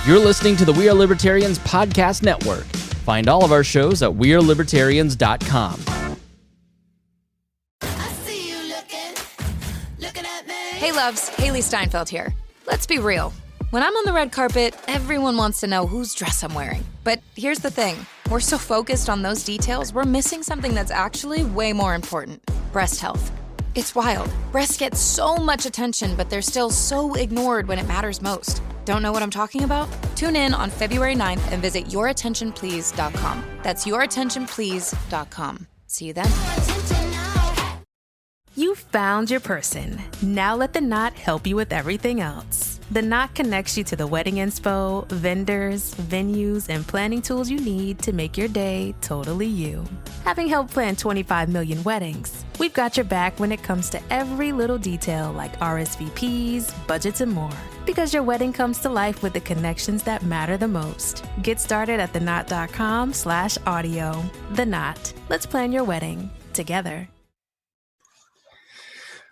You're listening to the We Are Libertarians Podcast Network. Find all of our shows at wearelibertarians.com. Hey loves, Haley Steinfeld here. Let's be real. When I'm on the red carpet, everyone wants to know whose dress I'm wearing. But here's the thing. We're so focused on those details, we're missing something that's actually way more important. Breast health. It's wild. Breasts get so much attention, but they're still so ignored when it matters most. Don't know what I'm talking about? Tune in on February 9th and visit yourattentionplease.com. That's yourattentionplease.com. See you then. You found your person. Now let the Knot help you with everything else. The Knot connects you to the wedding inspo, vendors, venues, and planning tools you need to make your day totally you. Having helped plan 25 million weddings, we've got your back when it comes to every little detail like RSVPs, budgets, and more. Because your wedding comes to life with the connections that matter the most. Get started at theknot.com/audio. The Knot. Let's plan your wedding together.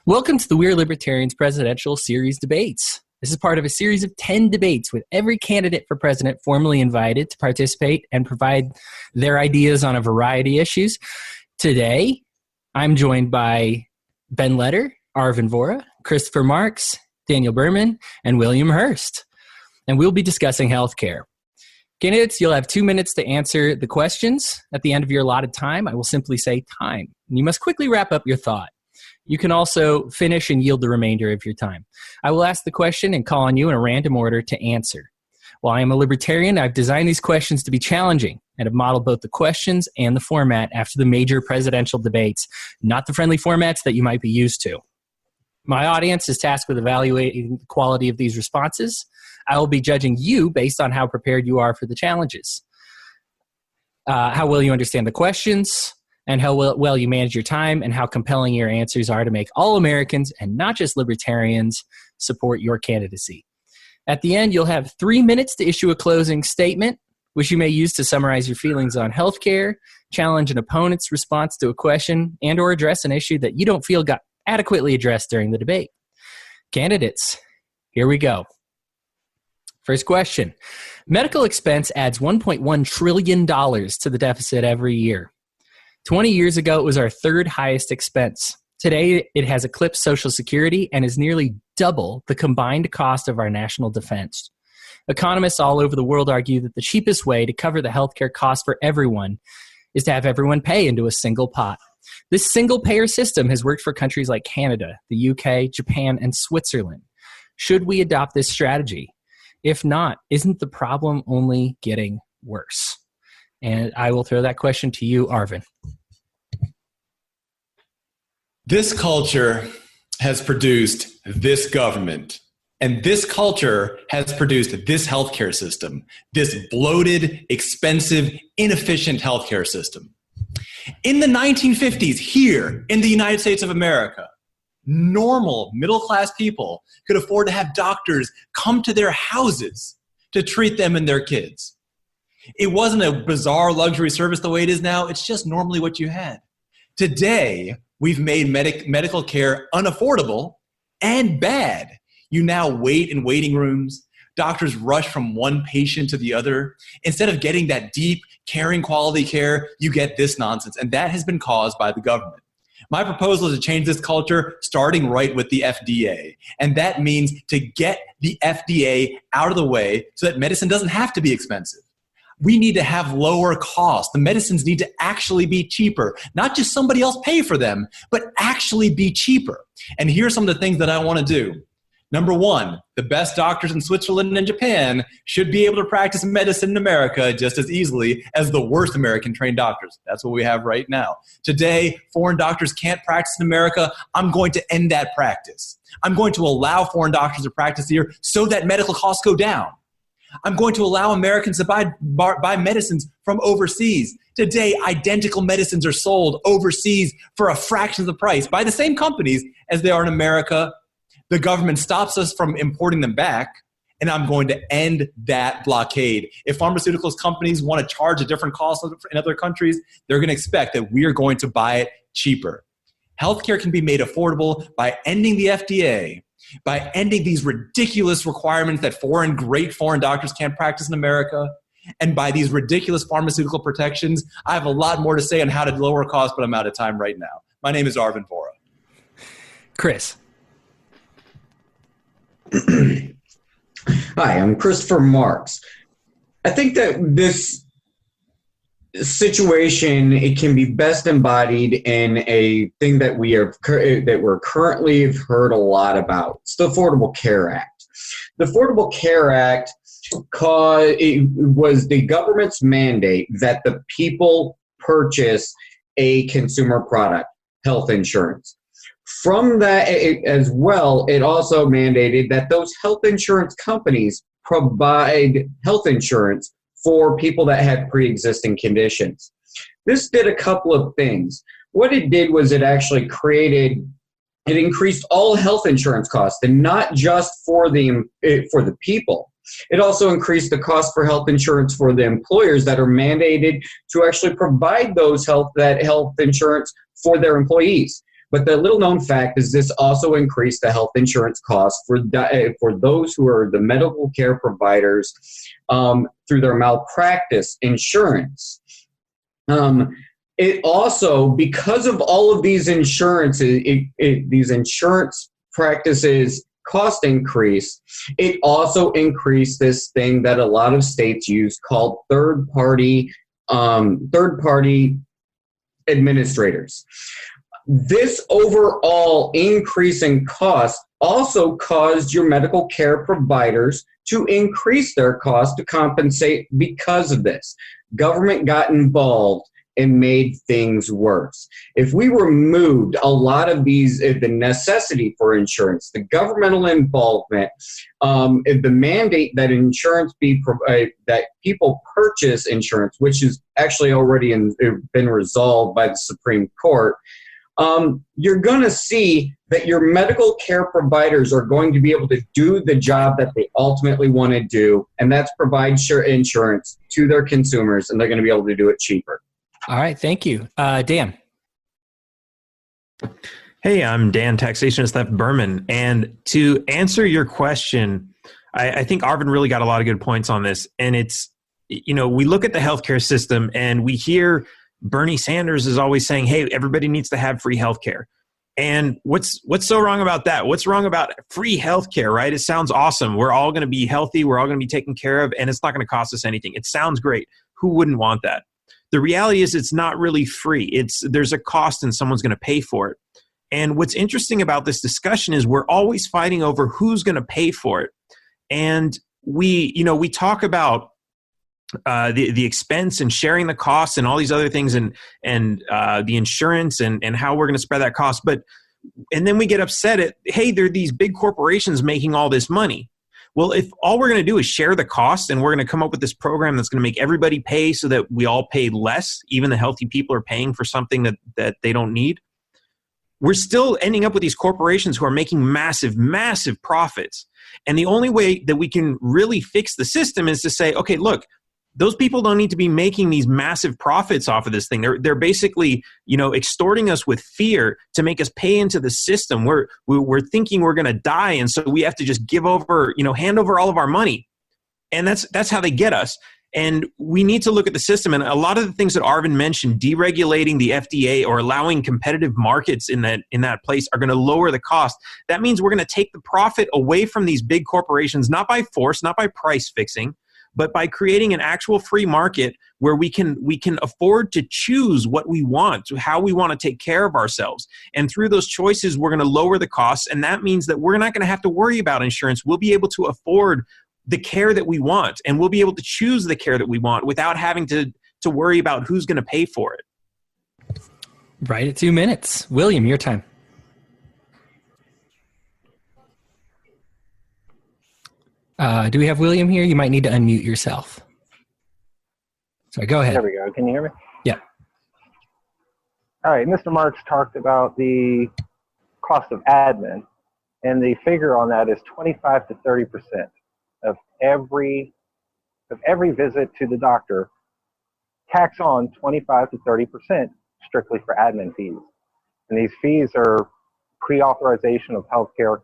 Welcome to the We Are Libertarians Presidential Series Debates. This is part of a series of 10 debates with every candidate for president formally invited to participate and provide their ideas on a variety of issues. Today, I'm joined by Ben Letter, Arvin Vohra, Christopher Marks, Daniel Behrman, and William Hurst. And we'll be discussing healthcare. Candidates, you'll have 2 minutes to answer the questions. At the end of your allotted time, I will simply say time. And you must quickly wrap up your thought. You can also finish and yield the remainder of your time. I will ask the question and call on you in a random order to answer. While I am a libertarian, I've designed these questions to be challenging and have modeled both the questions and the format after the major presidential debates, not the friendly formats that you might be used to. My audience is tasked with evaluating the quality of these responses. I will be judging you based on how prepared you are for the challenges. How well you understand the questions, and how well you manage your time, and how compelling your answers are to make all Americans, and not just libertarians, support your candidacy. At the end, you'll have 3 minutes to issue a closing statement, which you may use to summarize your feelings on healthcare, challenge an opponent's response to a question, and or address an issue that you don't feel got adequately addressed during the debate. Candidates, here we go. First question. Medical expense adds $1.1 trillion to the deficit every year. 20 years ago, it was our third highest expense. Today, it has eclipsed Social Security and is nearly double the combined cost of our national defense. Economists all over the world argue that the cheapest way to cover the healthcare cost for everyone is to have everyone pay into a single pot. This single-payer system has worked for countries like Canada, the UK, Japan, and Switzerland. Should we adopt this strategy? If not, isn't the problem only getting worse? And I will throw that question to you, Arvin. This culture has produced this government, and this culture has produced this healthcare system, this bloated, expensive, inefficient healthcare system. In the 1950s, here in the United States of America, normal middle-class people could afford to have doctors come to their houses to treat them and their kids. It wasn't a bizarre luxury service the way it is now. It's just normally what you had. Today, we've made medical care unaffordable and bad. You now wait in waiting rooms. Doctors rush from one patient to the other. Instead of getting that deep, caring quality care, you get this nonsense. And that has been caused by the government. My proposal is to change this culture, starting right with the FDA. And that means to get the FDA out of the way so that medicine doesn't have to be expensive. We need to have lower costs. The medicines need to actually be cheaper. Not just somebody else pay for them, but actually be cheaper. And here's some of the things that I want to do. Number one, the best doctors in Switzerland and Japan should be able to practice medicine in America just as easily as the worst American-trained doctors. That's what we have right now. Today, foreign doctors can't practice in America. I'm going to end that practice. I'm going to allow foreign doctors to practice here so that medical costs go down. I'm going to allow Americans to buy medicines from overseas. Today, identical medicines are sold overseas for a fraction of the price by the same companies as they are in America. The government stops us from importing them back, and I'm going to end that blockade. If pharmaceuticals companies want to charge a different cost in other countries, they're going to expect that we are going to buy it cheaper. Healthcare can be made affordable by ending the FDA by ending these ridiculous requirements that great foreign doctors can't practice in America, and by these ridiculous pharmaceutical protections. I have a lot more to say on how to lower costs, but I'm out of time right now. My name is Arvin Vohra. Chris. Hi, I'm Christopher Marks. I think that this situation, it can be best embodied in a thing that we're currently have heard a lot about. It's the Affordable Care Act. The Affordable Care Act it was the government's mandate that the people purchase a consumer product, health insurance. From that as well, it also mandated that those health insurance companies provide health insurance for people that had pre-existing conditions. This did a couple of things. What it did was it actually it increased all health insurance costs, and not just for the people. It also increased the cost for health insurance for the employers that are mandated to actually provide that health insurance for their employees. But the little known fact is this also increased the health insurance costs for those who are the medical care providers through their malpractice insurance. It also, because of all of these insurances, these insurance practices cost increase, it also increased this thing that a lot of states use called third-party administrators. This overall increase in cost also caused your medical care providers to increase their cost to compensate because of this. Government got involved and made things worse. If we removed a lot of these, the necessity for insurance, the governmental involvement, the mandate that insurance that people purchase insurance, which is actually already been resolved by the Supreme Court, you're going to see that your medical care providers are going to be able to do the job that they ultimately want to do, and that's provide insurance to their consumers, and they're going to be able to do it cheaper. All right, thank you. Dan. Hey, I'm Dan, taxationist at Behrman. And to answer your question, I think Arvin really got a lot of good points on this. And it's, we look at the healthcare system and we hear Bernie Sanders is always saying, hey, everybody needs to have free healthcare. And what's so wrong about that? What's wrong about free healthcare, right? It sounds awesome. We're all going to be healthy. We're all going to be taken care of, and it's not going to cost us anything. It sounds great. Who wouldn't want that? The reality is it's not really free. There's a cost and someone's going to pay for it. And what's interesting about this discussion is we're always fighting over who's going to pay for it. And we talk about the expense and sharing the costs and all these other things and the insurance and how we're going to spread that cost. And then we get upset at, hey, there are these big corporations making all this money. Well, if all we're going to do is share the cost and we're going to come up with this program that's going to make everybody pay so that we all pay less, even the healthy people are paying for something that they don't need, we're still ending up with these corporations who are making massive, massive profits. And the only way that we can really fix the system is to say, okay, look, those people don't need to be making these massive profits off of this thing. They're basically, extorting us with fear to make us pay into the system. We're thinking we're going to die, and so we have to just give over, hand over all of our money, and that's how they get us. And we need to look at the system. And a lot of the things that Arvin mentioned, deregulating the FDA or allowing competitive markets in that place, are going to lower the cost. That means we're going to take the profit away from these big corporations, not by force, not by price fixing, but by creating an actual free market where we can afford to choose what we want, how we want to take care of ourselves. And through those choices, we're going to lower the costs. And that means that we're not going to have to worry about insurance. We'll be able to afford the care that we want, and we'll be able to choose the care that we want without having to worry about who's going to pay for it. Right at 2 minutes. William, your time. Do we have William here? You might need to unmute yourself. Sorry, go ahead. There we go. Can you hear me? Yeah. All right. Mr. Marks talked about the cost of admin, and the figure on that is 25 to 30% of every visit to the doctor. Tax on 25 to 30% strictly for admin fees, and these fees are pre-authorization of healthcare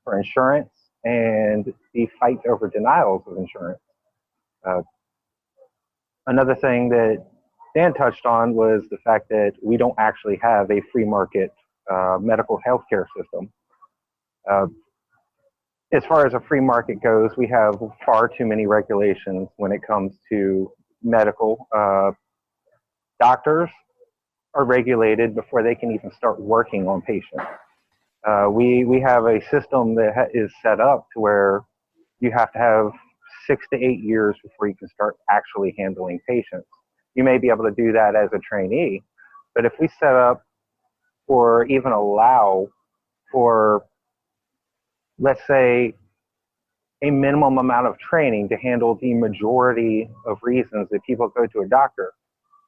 for insurance and the fights over denials of insurance. Another thing that Dan touched on was the fact that we don't actually have a free market medical healthcare system. As far as a free market goes, we have far too many regulations when it comes to medical. Doctors are regulated before they can even start working on patients. We have a system that is set up to where you have to have 6 to 8 years before you can start actually handling patients. You may be able to do that as a trainee, but if we set up or even allow for, let's say, a minimum amount of training to handle the majority of reasons that people go to a doctor,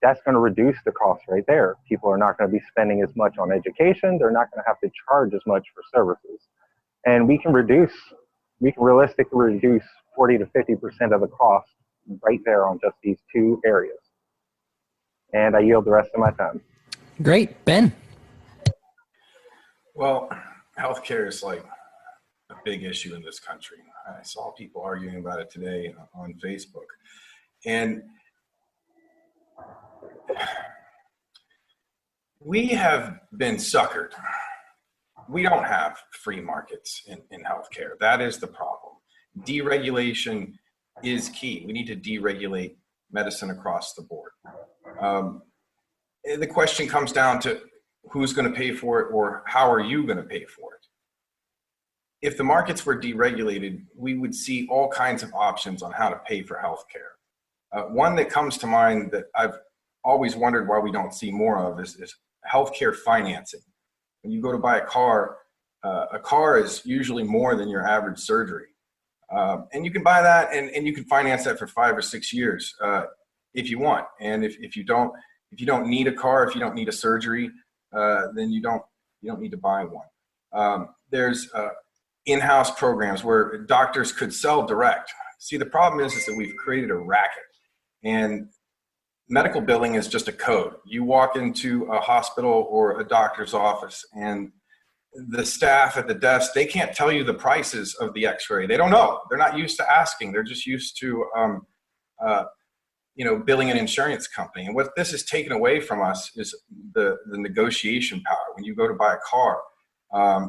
that's going to reduce the cost right there. People are not going to be spending as much on education. They're not going to have to charge as much for services. And we can realistically reduce 40 to 50% of the cost right there on just these two areas. And I yield the rest of my time. Great. Ben? Well, healthcare is like a big issue in this country. I saw people arguing about it today on Facebook. And we have been suckered. We don't have free markets in healthcare. That is the problem. Deregulation is key. We need to deregulate medicine across the board. The question comes down to who's going to pay for it, or how are you going to pay for it? If the markets were deregulated, we would see all kinds of options on how to pay for healthcare. One that comes to mind that I've always wondered why we don't see more of is healthcare financing. When you go to buy a car is usually more than your average surgery. And you can buy that and you can finance that for 5 or 6 years if you want. And if you don't need a car, if you don't need a surgery, then you don't need to buy one. There's in-house programs where doctors could sell direct. See, the problem is that we've created a racket, and medical billing is just a code. You walk into a hospital or a doctor's office, and the staff at the desk, they can't tell you the prices of the x-ray. They don't know. They're not used to asking. They're just used to billing an insurance company. And what this has taken away from us is the negotiation power. When you go to buy a car,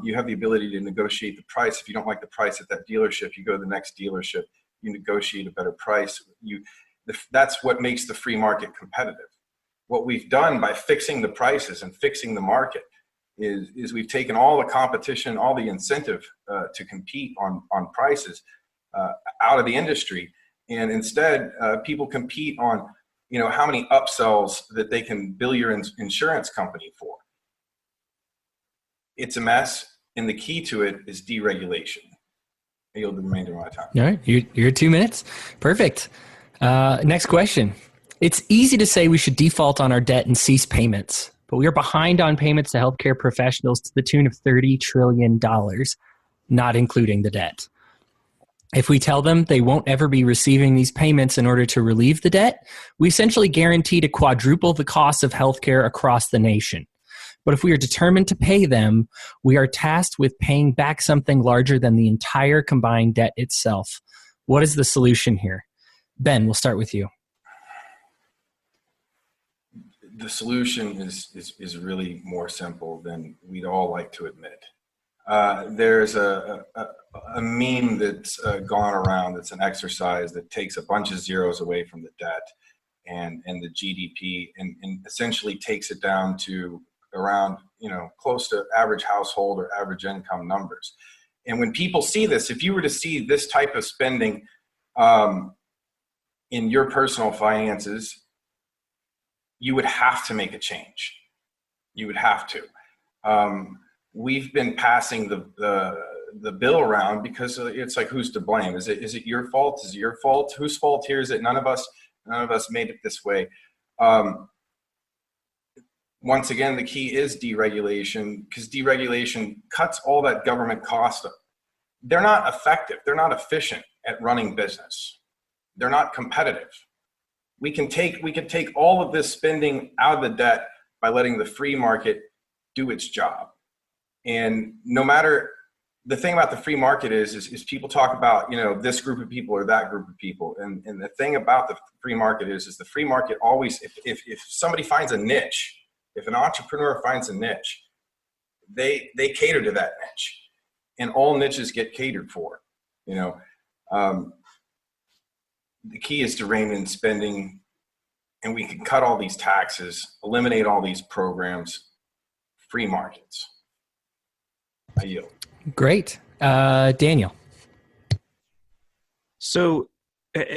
you have the ability to negotiate the price. If you don't like the price at that dealership, you go to the next dealership, you negotiate a better price. That's what makes the free market competitive. What we've done by fixing the prices and fixing the market is we've taken all the competition, all the incentive to compete on prices out of the industry. And instead, people compete on, how many upsells that they can bill your insurance company for. It's a mess, and the key to it is deregulation. I yield the remainder of my time. All right, you're 2 minutes. Perfect. Next question. It's easy to say we should default on our debt and cease payments, but we are behind on payments to healthcare professionals to the tune of $30 trillion, not including the debt. If we tell them they won't ever be receiving these payments in order to relieve the debt, we essentially guarantee to quadruple the cost of healthcare across the nation. But if we are determined to pay them, we are tasked with paying back something larger than the entire combined debt itself. What is the solution here? Ben, we'll start with you. The solution is really more simple than we'd all like to admit. There's a meme that's gone around that's an exercise that takes a bunch of zeros away from the debt and the GDP and essentially takes it down to around, close to average household or average income numbers. And when people see this, if you were to see this type of spending in your personal finances, you would have to make a change. You would have to. We've been passing the bill around because it's like, who's to blame? Is it your fault? Is it your fault? Whose fault here is it? None of us made it this way. Once again, the key is deregulation, because deregulation cuts all that government cost. They're not effective. They're not efficient at running business. They're not competitive. We can take all of this spending out of the debt by letting the free market do its job. And no matter the thing about the free market is people talk about, this group of people or that group of people. And the thing about the free market is the free market always, if somebody finds a niche, if an entrepreneur finds a niche, they cater to that niche, and all niches get catered for. The key is to rein in spending, and we can cut all these taxes, eliminate all these programs, free markets. I yield. Great. Daniel. So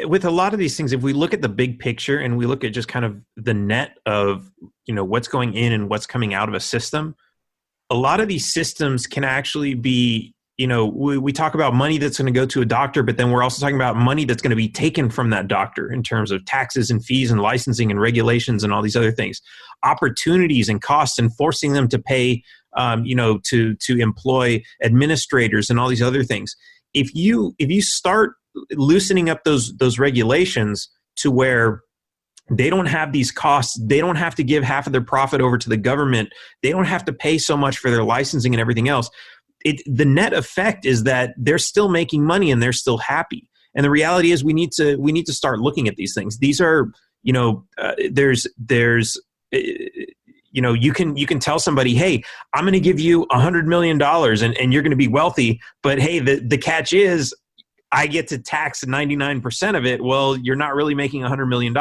with a lot of these things, if we look at the big picture and we look at just kind of the net of, what's going in and what's coming out of a system, a lot of these systems can actually be, we talk about money that's going to go to a doctor, but then we're also talking about money that's going to be taken from that doctor in terms of taxes and fees and licensing and regulations and all these other things, opportunities and costs, and forcing them to pay, to employ administrators and all these other things. If you start loosening up those regulations to where they don't have these costs, they don't have to give half of their profit over to the government, they don't have to pay so much for their licensing and everything else, the net effect is that they're still making money and they're still happy. And the reality is we need to start looking at these things. These are, you can tell somebody, hey, I'm going to give you $100 million and you're going to be wealthy. But hey, the catch is I get to tax 99% of it. Well, you're not really making $100 million.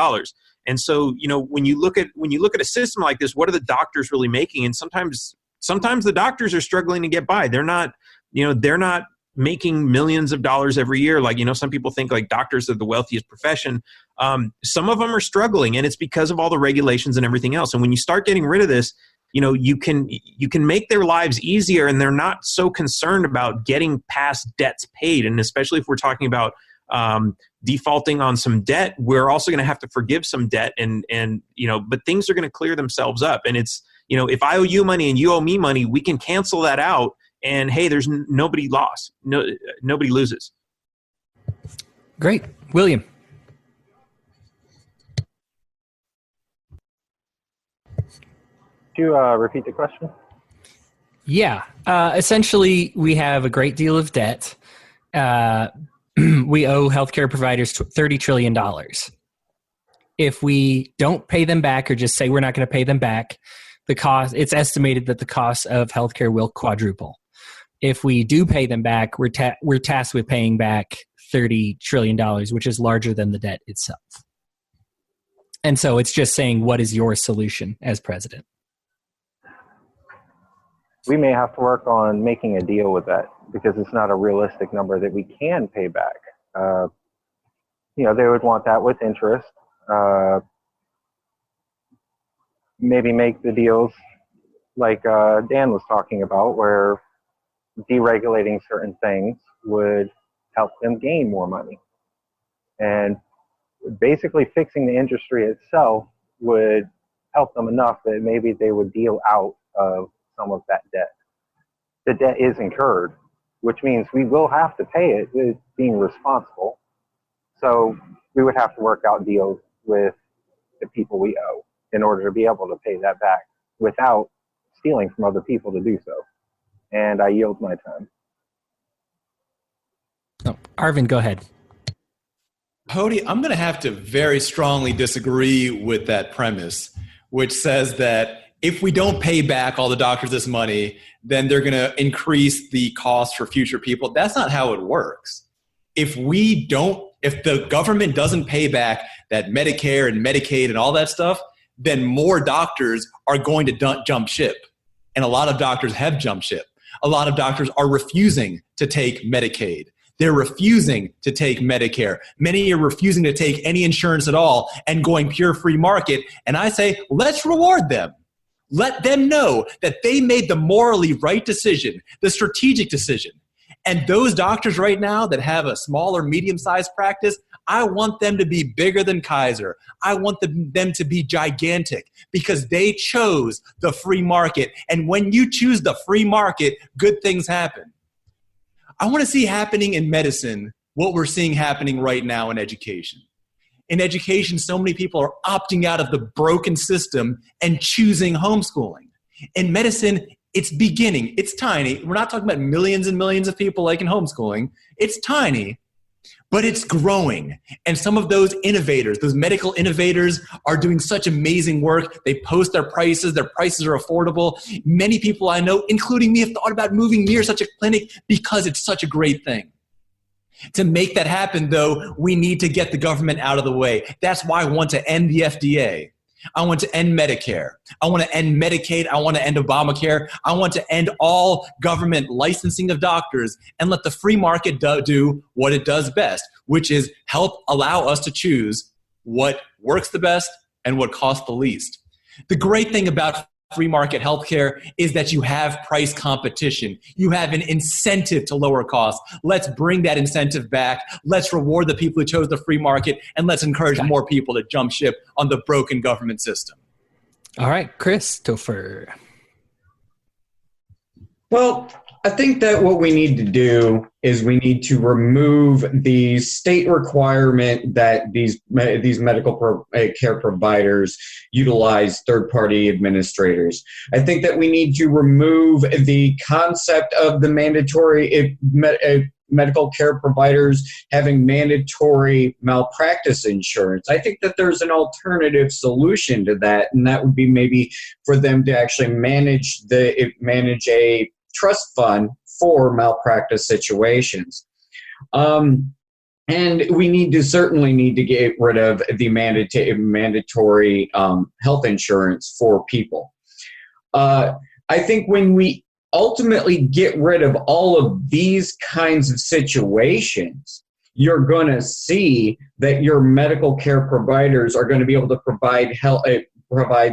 And so, when you look at a system like this, what are the doctors really making? And sometimes the doctors are struggling to get by. They're not making millions of dollars every year. Like, some people think like doctors are the wealthiest profession. Some of them are struggling, and it's because of all the regulations and everything else. And when you start getting rid of this, you can make their lives easier, and they're not so concerned about getting past debts paid. And especially if we're talking about defaulting on some debt, we're also going to have to forgive some debt, and but things are going to clear themselves up. And it's, if I owe you money and you owe me money, we can cancel that out. And hey, there's nobody lost. Nobody loses. Great. William. Could you repeat the question? Yeah. Essentially, we have a great deal of debt. We owe healthcare providers $30 trillion. If we don't pay them back, or just say we're not going to pay them back, it's estimated that the cost of healthcare will quadruple. If we do pay them back, we're tasked with paying back $30 trillion, which is larger than the debt itself. And so it's just saying, what is your solution as president? We may have to work on making a deal with that, because it's not a realistic number that we can pay back. They would want that with interest. Maybe make the deals like Dan was talking about, where deregulating certain things would help them gain more money. And basically fixing the industry itself would help them enough that maybe they would deal out of some of that debt. The debt is incurred, which means we will have to pay it with being responsible. So we would have to work out deals with the people we owe in order to be able to pay that back without stealing from other people to do so. And I yield my time. Oh, Arvin, go ahead. Hodey, I'm going to have to very strongly disagree with that premise, which says that if we don't pay back all the doctors this money, then they're going to increase the cost for future people. That's not how it works. If the government doesn't pay back that Medicare and Medicaid and all that stuff, then more doctors are going to jump ship. And a lot of doctors have jumped ship. A lot of doctors are refusing to take Medicaid. They're refusing to take Medicare. Many are refusing to take any insurance at all and going pure free market. And I say, let's reward them. Let them know that they made the morally right decision, the strategic decision. And those doctors right now that have a small or medium-sized practice, I want them to be bigger than Kaiser. I want them to be gigantic because they chose the free market. And when you choose the free market, good things happen. I want to see happening in medicine what we're seeing happening right now in education. In education, so many people are opting out of the broken system and choosing homeschooling. In medicine, It's beginning. It's tiny. We're not talking about millions and millions of people like in homeschooling. It's tiny, but it's growing. And some of those innovators, those medical innovators, are doing such amazing work. They post their prices. Their prices are affordable. Many people I know, including me, have thought about moving near such a clinic because it's such a great thing. To make that happen, though, we need to get the government out of the way. That's why I want to end the FDA. I want to end Medicare. I want to end Medicaid. I want to end Obamacare. I want to end all government licensing of doctors and let the free market do what it does best, which is help allow us to choose what works the best and what costs the least. The great thing about free market healthcare is that you have price competition. You have an incentive to lower costs. Let's bring that incentive back. Let's reward the people who chose the free market, and let's encourage more people to jump ship on the broken government system. All right, Christopher. Well, I think that what we need to do is we need to remove the state requirement that these medical care providers utilize third-party administrators. I think that we need to remove the concept of the mandatory medical care providers having mandatory malpractice insurance. I think that there's an alternative solution to that, and that would be maybe for them to actually manage a trust fund for malpractice situations. And we certainly need to get rid of the mandatory health insurance for people. I think when we ultimately get rid of all of these kinds of situations, you're going to see that your medical care providers are going to be able to provide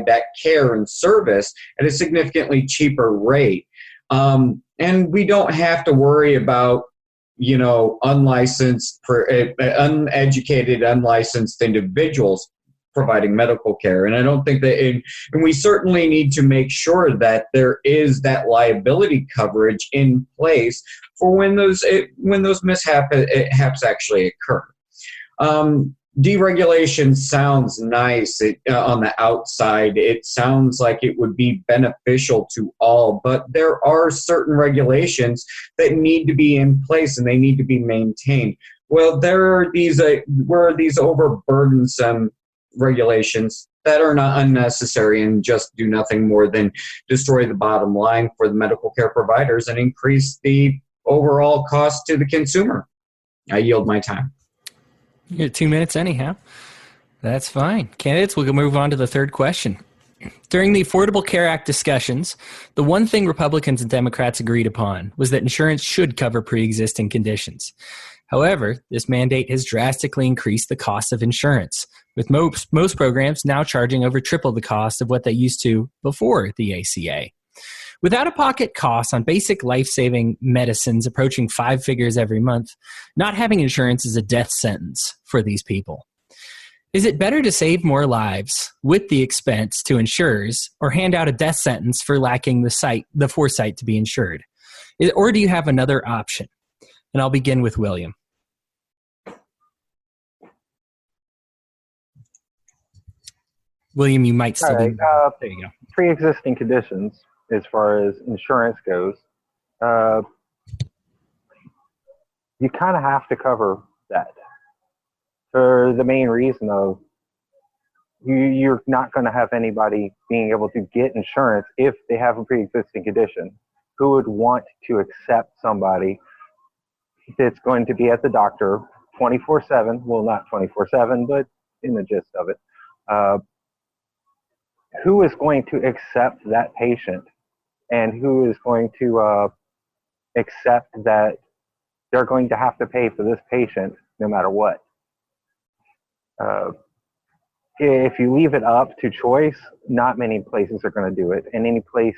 that care and service at a significantly cheaper rate. And we don't have to worry about, uneducated, unlicensed individuals providing medical care. And I don't think that, and we certainly need to make sure that there is that liability coverage in place for when those mishaps actually occur. Deregulation sounds nice on the outside. It sounds like it would be beneficial to all, but there are certain regulations that need to be in place and they need to be maintained. Well, there are these overburdensome regulations that are not unnecessary and just do nothing more than destroy the bottom line for the medical care providers and increase the overall cost to the consumer. I yield my time. You get 2 minutes anyhow. That's fine. Candidates, we'll move on to the third question. During the Affordable Care Act discussions, the one thing Republicans and Democrats agreed upon was that insurance should cover pre-existing conditions. However, this mandate has drastically increased the cost of insurance, with most programs now charging over triple the cost of what they used to before the ACA. With out-of-pocket costs on basic life-saving medicines approaching 5 figures every month, not having insurance is a death sentence for these people. Is it better to save more lives with the expense to insurers or hand out a death sentence for lacking the foresight to be insured? Or do you have another option? And I'll begin with William. William, you might still be... there you go. Pre-existing conditions, as far as insurance goes, you kind of have to cover that for the main reason of you're not going to have anybody being able to get insurance if they have a pre-existing condition. Who would want to accept somebody that's going to be at the doctor 24/7? Well, not 24/7, but in the gist of it. Who is going to accept that patient? And who is going to accept that they're going to have to pay for this patient no matter what? If you leave it up to choice, not many places are going to do it. And any place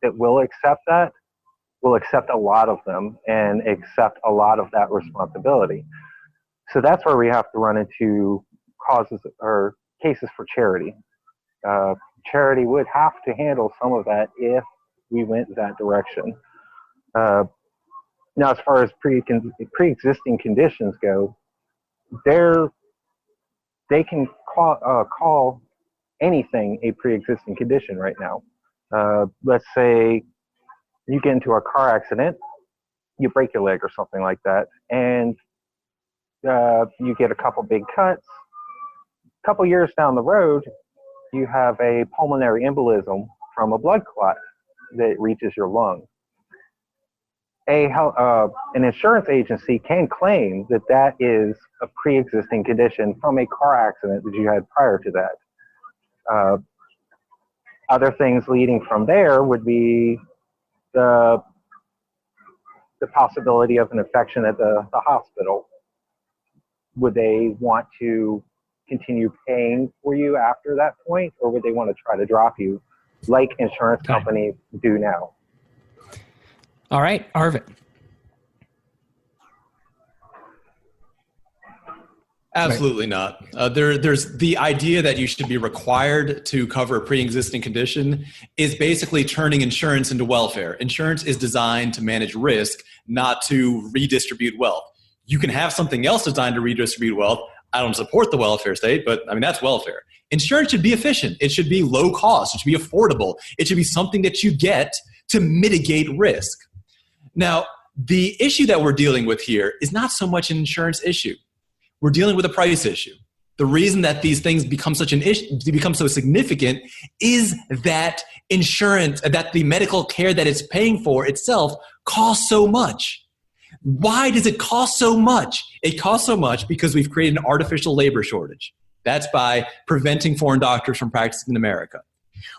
that will accept that will accept a lot of them and accept a lot of that responsibility. So that's where we have to run into causes or cases for charity. Charity would have to handle some of that if we went that direction. Now, as far as pre-existing conditions go, they can call anything a pre-existing condition right now. Let's say you get into a car accident, you break your leg or something like that, and you get a couple big cuts. A couple years down the road, you have a pulmonary embolism from a blood clot that reaches your lung. An insurance agency can claim that that is a pre-existing condition from a car accident that you had prior to that. Other things leading from there would be the possibility of an infection at the hospital. Would they want to continue paying for you after that point, or would they want to try to drop you like insurance companies do now? All right, Arvin. Absolutely not. There's the idea that you should be required to cover a pre-existing condition is basically turning insurance into welfare. Insurance is designed to manage risk, not to redistribute wealth. You can have something else designed to redistribute wealth. I don't support the welfare state, but I mean, that's welfare. Insurance should be efficient. It should be low cost. It should be affordable. It should be something that you get to mitigate risk. Now, the issue that we're dealing with here is not so much an insurance issue. We're dealing with a price issue. The reason that these things become such an issue, become so significant, is that insurance, that the medical care that it's paying for itself costs so much. Why does it cost so much? It costs so much because we've created an artificial labor shortage. That's by preventing foreign doctors from practicing in America.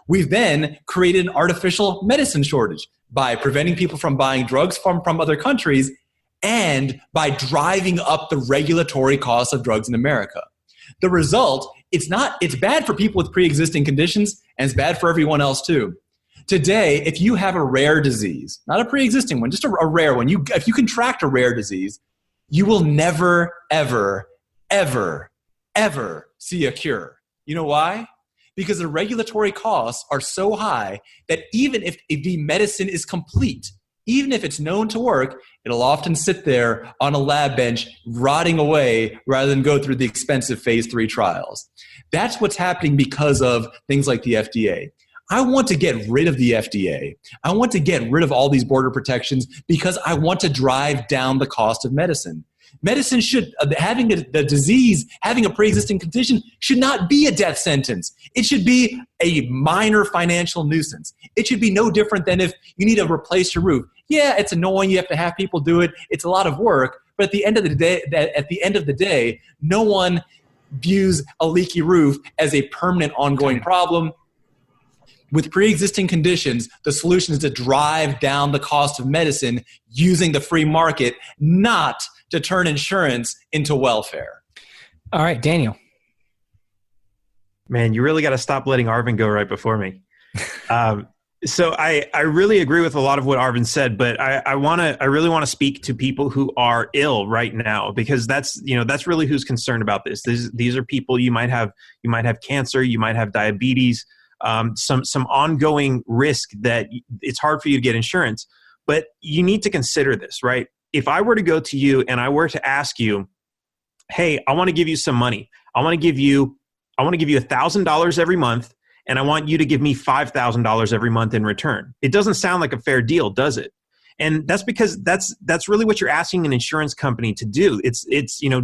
We've then created an artificial medicine shortage by preventing people from buying drugs from other countries and by driving up the regulatory costs of drugs in America. The result, it's bad for people with pre-existing conditions, and it's bad for everyone else too. Today, if you have a rare disease, not a pre-existing one, just a rare one, if you contract a rare disease, you will never, ever, ever, ever see a cure. You know why? Because the regulatory costs are so high that even if the medicine is complete, even if it's known to work, it'll often sit there on a lab bench rotting away rather than go through the expensive phase 3 trials. That's what's happening because of things like the FDA. I want to get rid of the FDA. I want to get rid of all these border protections because I want to drive down the cost of medicine. Medicine should, having the disease, having a pre-existing condition should not be a death sentence. It should be a minor financial nuisance. It should be no different than if you need to replace your roof. Yeah, it's annoying. You have to have people do it. It's a lot of work. But at the end of the day, no one views a leaky roof as a permanent ongoing problem. With pre-existing conditions, the solution is to drive down the cost of medicine using the free market, not to turn insurance into welfare. All right, Daniel. Man, you really got to stop letting Arvin go right before me. So I really agree with a lot of what Arvin said, but I really want to speak to people who are ill right now, because that's really who's concerned about this. These are people you might have cancer, you might have diabetes, some ongoing risk that it's hard for you to get insurance. But you need to consider this, right? If I were to go to you and I were to ask you, hey, I want to give you some money. I want to give you $1,000 every month, and I want you to give me $5,000 every month in return. It doesn't sound like a fair deal, does it? And that's because that's really what you're asking an insurance company to do. It's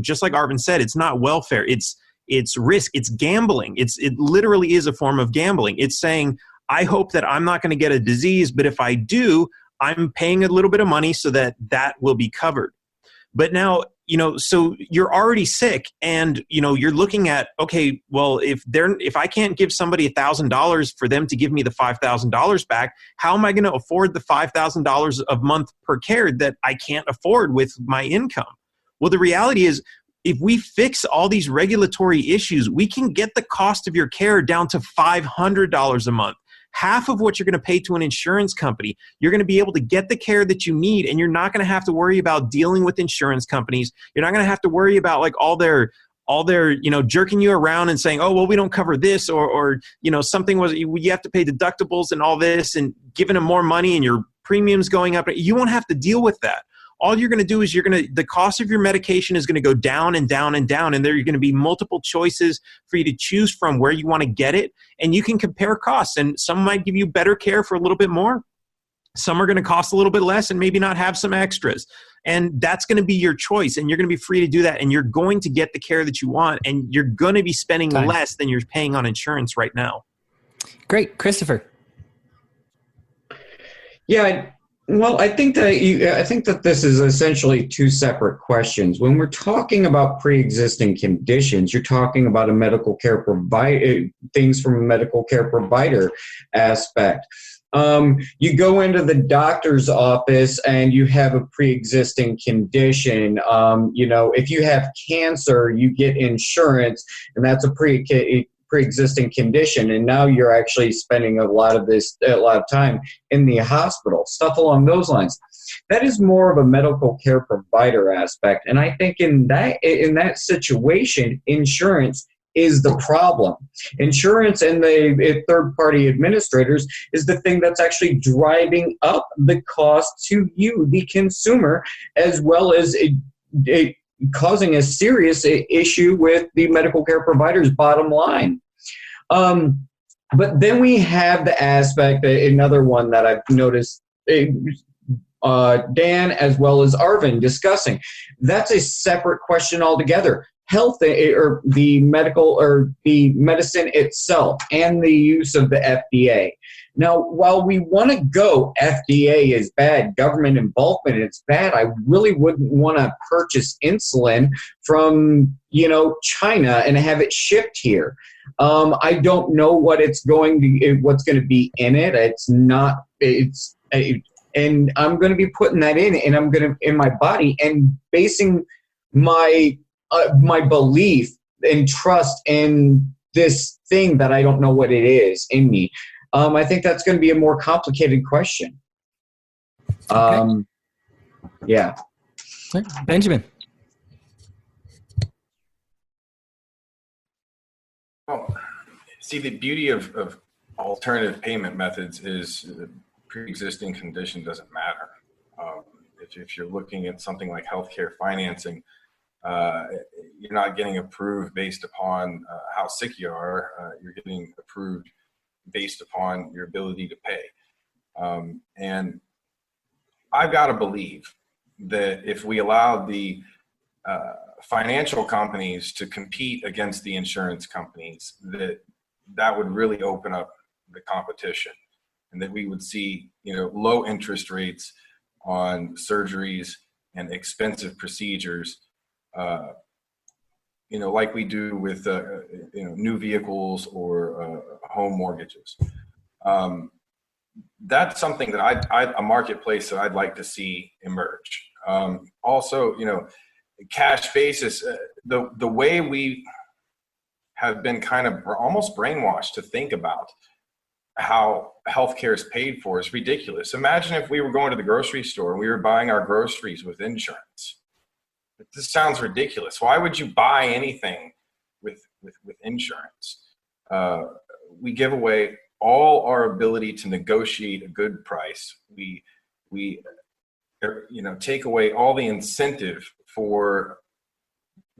just like Arvin said, it's not welfare. It's risk. It's gambling. It literally is a form of gambling. It's saying, I hope that I'm not going to get a disease, but if I do, I'm paying a little bit of money so that will be covered. But now, so you're already sick and, you're looking at, okay, well, if I can't give somebody $1,000 for them to give me the $5,000 back, how am I going to afford the $5,000 a month per care that I can't afford with my income? Well, the reality is, if we fix all these regulatory issues, we can get the cost of your care down to $500 a month. Half of what you're going to pay to an insurance company. You're going to be able to get the care that you need, and you're not going to have to worry about dealing with insurance companies. You're not going to have to worry about like all their jerking you around and saying, oh, well, we don't cover this, or something was, you have to pay deductibles and all this, and giving them more money and your premiums going up. You won't have to deal with that. All you're going to do is the cost of your medication is going to go down and down and down, and there are going to be multiple choices for you to choose from where you want to get it, and you can compare costs, and some might give you better care for a little bit more. Some are going to cost a little bit less and maybe not have some extras. And that's going to be your choice. And you're going to be free to do that. And you're going to get the care that you want. And you're going to be spending less than you're paying on insurance right now. Great. Christopher. Yeah. Well, I think that this is essentially two separate questions. When we're talking about pre-existing conditions, you're talking about a medical care provider, things from a medical care provider aspect. You go into the doctor's office and you have a pre-existing condition. If you have cancer, you get insurance, and that's a pre-existing condition, and now you're actually spending a lot of time in the hospital, stuff along those lines. That is more of a medical care provider aspect, and I think in that situation, insurance is the problem. Insurance and the third-party administrators is the thing that's actually driving up the cost to you, the consumer, as well as causing a serious issue with the medical care provider's bottom line. But then we have the aspect, another one that I've noticed Dan as well as Arvin discussing. That's a separate question altogether. Health or the medical or the medicine itself and the use of the FDA. Now, while we want to go FDA is bad, government involvement is bad, I really wouldn't want to purchase insulin from, China and have it shipped here. I don't know what's going to be in it. And I'm going to be putting that in my body and basing my belief and trust in this thing that I don't know what it is in me. I think that's going to be a more complicated question. Yeah. Benjamin. Well, see, the beauty of alternative payment methods is pre-existing condition doesn't matter. If you're looking at something like healthcare financing, you're not getting approved based upon how sick you are. You're getting approved based upon your ability to pay. And I've got to believe that if we allowed the financial companies to compete against the insurance companies, that would really open up the competition, and that we would see, low interest rates on surgeries and expensive procedures, like we do with new vehicles or home mortgages. That's something that a marketplace that I'd like to see emerge. Also, cash basis, the way we have been kind of almost brainwashed to think about how healthcare is paid for is ridiculous. Imagine if we were going to the grocery store and we were buying our groceries with insurance. This sounds ridiculous. Why would you buy anything with insurance? We give away all our ability to negotiate a good price. We take away all the incentive for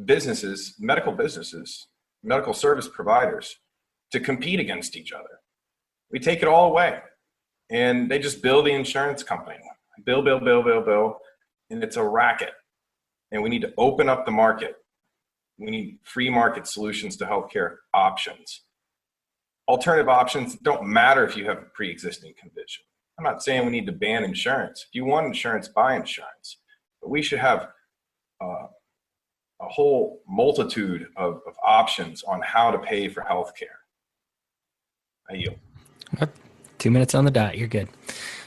businesses, medical service providers to compete against each other. We take it all away, and they just bill the insurance company. Bill, and it's a racket. And we need to open up the market. We need free market solutions to healthcare options. Alternative options don't matter if you have a pre-existing condition. I'm not saying we need to ban insurance. If you want insurance, buy insurance. But we should have a whole multitude of options on how to pay for healthcare. I yield. 2 minutes on the dot. You're good.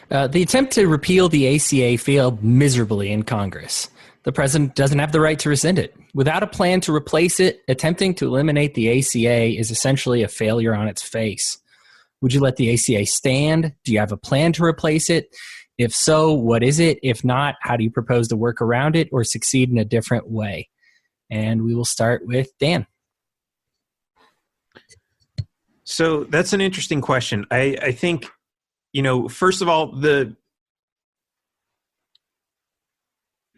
The attempt to repeal the ACA failed miserably in Congress. The president doesn't have the right to rescind it. Without a plan to replace it, attempting to eliminate the ACA is essentially a failure on its face. Would you let the ACA stand? Do you have a plan to replace it? If so, what is it? If not, how do you propose to work around it or succeed in a different way? And we will start with Dan. So that's an interesting question. I think, first of all,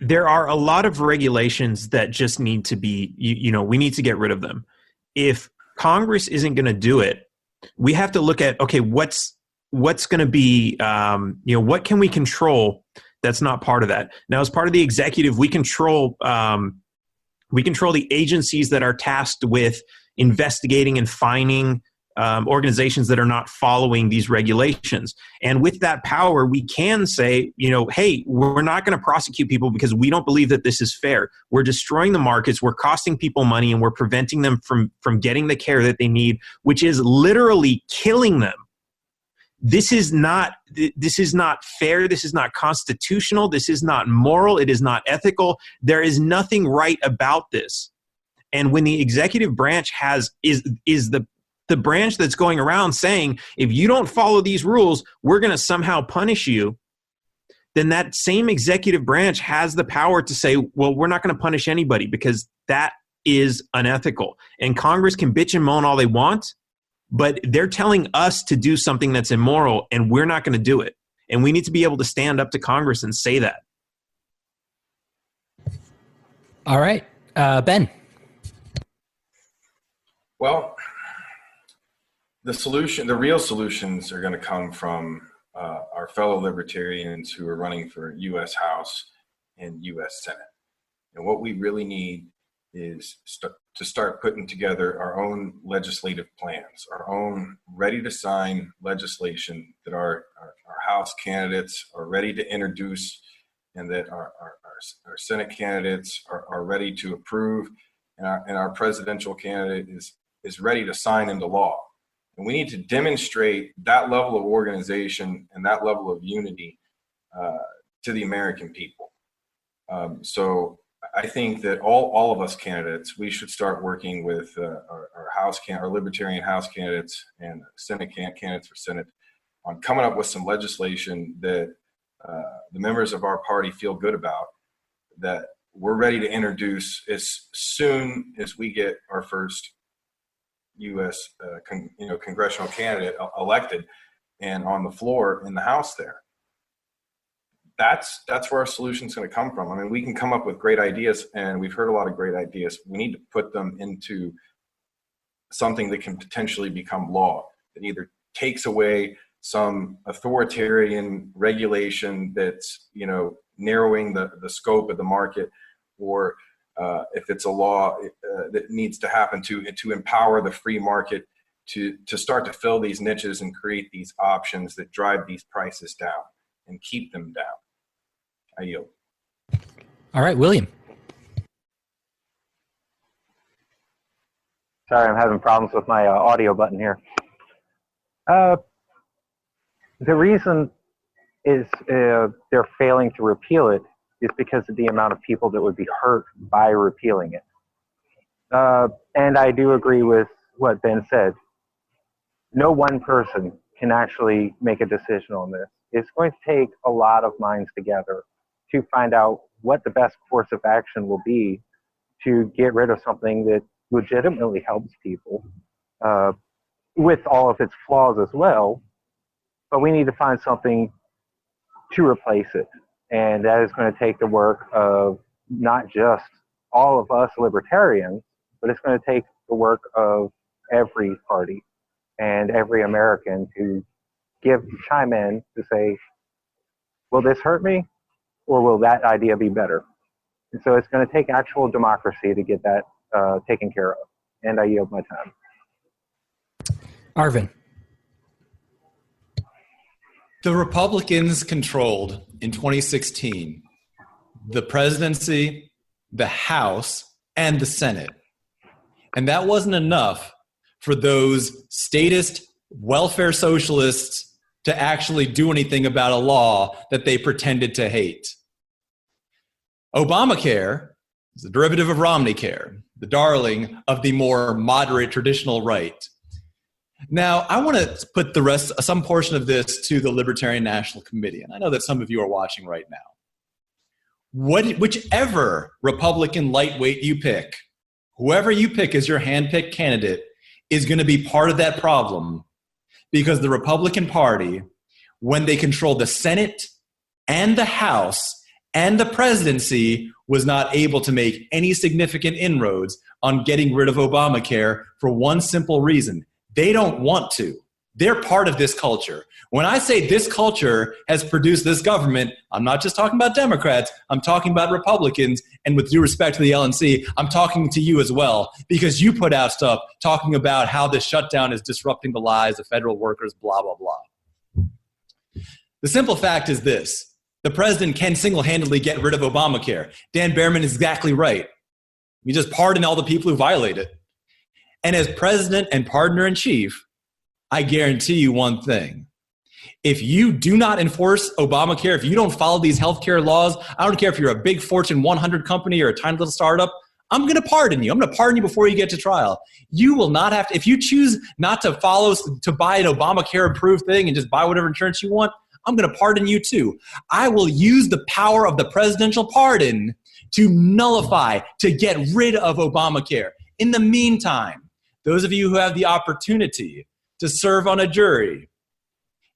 there are a lot of regulations that just need to be, we need to get rid of them. If Congress isn't going to do it, we have to look at, okay, what's what's going to be, what can we control that's not part of that? Now, as part of the executive, we control the agencies that are tasked with investigating and fining organizations that are not following these regulations. And with that power, we can say, hey, we're not going to prosecute people because we don't believe that this is fair. We're destroying the markets, we're costing people money, and we're preventing them from getting the care that they need, which is literally killing them. This is not fair. This is not constitutional. This is not moral. It is not ethical. There is nothing right about this. And when the executive branch is the branch that's going around saying, if you don't follow these rules, we're going to somehow punish you, then that same executive branch has the power to say, well, we're not going to punish anybody because that is unethical. And Congress can bitch and moan all they want, but they're telling us to do something that's immoral, and we're not going to do it. And we need to be able to stand up to Congress and say that. All right. Ben. Well, the real solutions are going to come from our fellow libertarians who are running for U.S. House and U.S. Senate. And what we really need is to start putting together our own legislative plans, our own ready-to-sign legislation that our House candidates are ready to introduce and that our Senate candidates are ready to approve, and our presidential candidate is ready to sign into law. And we need to demonstrate that level of organization and that level of unity to the American people. So I think that all of us candidates, we should start working with our libertarian House candidates and Senate candidates for Senate on coming up with some legislation that the members of our party feel good about, that we're ready to introduce as soon as we get our first U.S. congressional candidate elected and on the floor in the House there. That's where our solution is going to come from. I mean, we can come up with great ideas, and we've heard a lot of great ideas. We need to put them into something that can potentially become law, that either takes away some authoritarian regulation that's, narrowing the scope of the market, or if it's a law that needs to happen to empower the free market to start to fill these niches and create these options that drive these prices down and keep them down. I yield. All right, William. Sorry, I'm having problems with my audio button here. The reason is they're failing to repeal it is because of the amount of people that would be hurt by repealing it. And I do agree with what Ben said. No one person can actually make a decision on this. It's going to take a lot of minds together to find out what the best course of action will be to get rid of something that legitimately helps people, with all of its flaws as well. But we need to find something to replace it. And that is going to take the work of not just all of us libertarians, but it's going to take the work of every party and every American to chime in to say, will this hurt me, or will that idea be better? And so it's going to take actual democracy to get that taken care of. And I yield my time. Arvin. The Republicans controlled in 2016 the presidency, the House, and the Senate. And that wasn't enough for those statist welfare socialists to actually do anything about a law that they pretended to hate. Obamacare is a derivative of Romneycare, the darling of the more moderate traditional right. Now, I want to put some portion of this to the Libertarian National Committee, and I know that some of you are watching right now. Whichever Republican lightweight you pick, whoever you pick as your hand-picked candidate is going to be part of that problem, because the Republican Party, when they controlled the Senate and the House and the presidency, was not able to make any significant inroads on getting rid of Obamacare for one simple reason. They don't want to. They're part of this culture. When I say this culture has produced this government, I'm not just talking about Democrats, I'm talking about Republicans, and with due respect to the LNC, I'm talking to you as well, because you put out stuff talking about how this shutdown is disrupting the lives of federal workers, blah, blah, blah. The simple fact is this: the president can single-handedly get rid of Obamacare. Dan Behrman is exactly right. We just pardon all the people who violate it. And as president and partner-in-chief, I guarantee you one thing. If you do not enforce Obamacare, if you don't follow these healthcare laws, I don't care if you're a big Fortune 100 company or a tiny little startup, I'm going to pardon you. I'm going to pardon you before you get to trial. You will not have to, if you choose not to buy an Obamacare approved thing and just buy whatever insurance you want, I'm going to pardon you too. I will use the power of the presidential pardon to nullify, to get rid of Obamacare. In the meantime, those of you who have the opportunity to serve on a jury,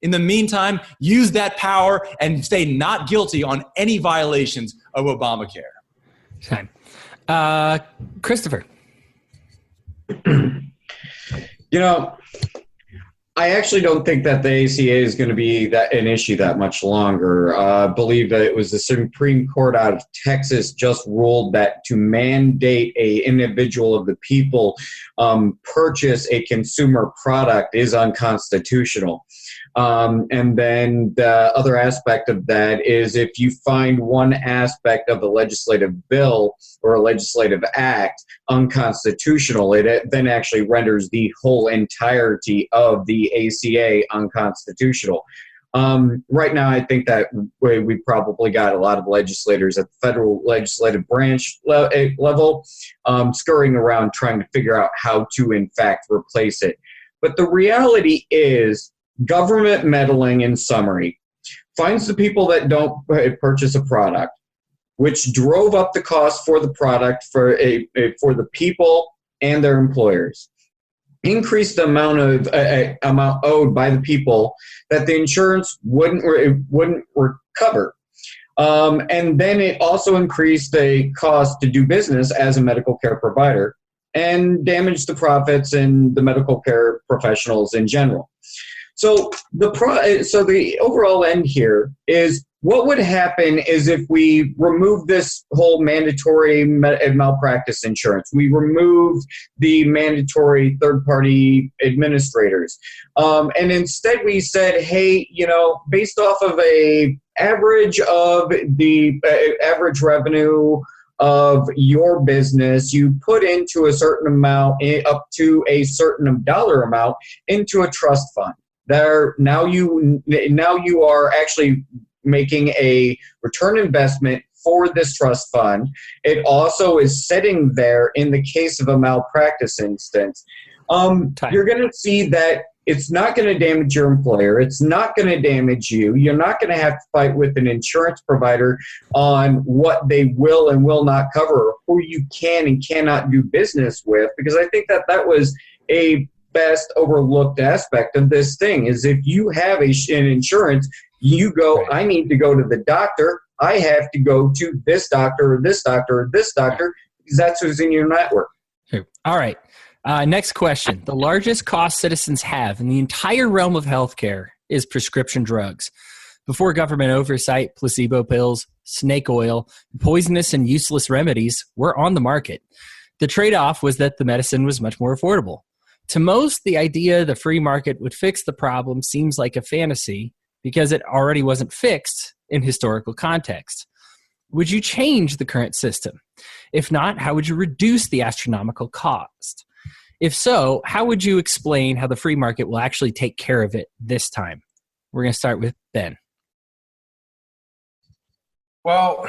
in the meantime, use that power and say not guilty on any violations of Obamacare. Time. Christopher. I actually don't think that the ACA is going to be an issue that much longer. I believe that it was the Supreme Court out of Texas just ruled that to mandate a individual of the people purchase a consumer product is unconstitutional. And then the other aspect of that is if you find one aspect of a legislative bill or a legislative act unconstitutional, it then actually renders the whole entirety of the ACA unconstitutional. Right now, I think that we probably got a lot of legislators at the federal legislative branch level scurrying around trying to figure out how to, in fact, replace it. But the reality is, government meddling, in summary, finds the people that don't purchase a product, which drove up the cost for the product for the people and their employers, increased the amount owed by the people that the insurance wouldn't recover. And then it also increased the cost to do business as a medical care provider and damaged the profits and the medical care professionals in general. So the overall end here is what would happen is if we remove this whole mandatory malpractice insurance, we removed the mandatory third-party administrators, and instead we said, hey, based off of a average of the average revenue of your business, you put into a certain amount, up to a certain dollar amount, into a trust fund. Now you are actually making a return investment for this trust fund. It also is sitting there in the case of a malpractice instance. You're going to see that it's not going to damage your employer. It's not going to damage you. You're not going to have to fight with an insurance provider on what they will and will not cover, or who you can and cannot do business with, because I think that was a best overlooked aspect of this thing is if you have an insurance, you go, right, I need to go to the doctor. I have to go to this doctor or this doctor or this doctor because that's who's in your network. All right. Next question. The largest cost citizens have in the entire realm of healthcare is prescription drugs. Before government oversight, placebo pills, snake oil, poisonous and useless remedies were on the market. The trade-off was that the medicine was much more affordable. To most, the idea the free market would fix the problem seems like a fantasy because it already wasn't fixed in historical context. Would you change the current system? If not, how would you reduce the astronomical cost? If so, how would you explain how the free market will actually take care of it this time? We're going to start with Ben. Well,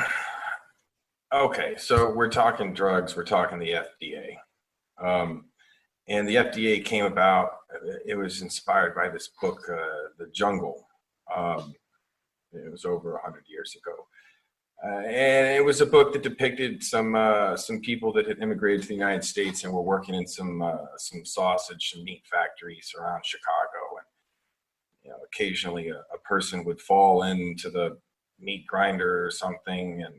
okay, so we're talking drugs, we're talking the FDA. And the FDA came about, it was inspired by this book, The Jungle. It was over 100 years ago. And it was a book that depicted some people that had immigrated to the United States and were working in some sausage and meat factories around Chicago. And occasionally a person would fall into the meat grinder or something, and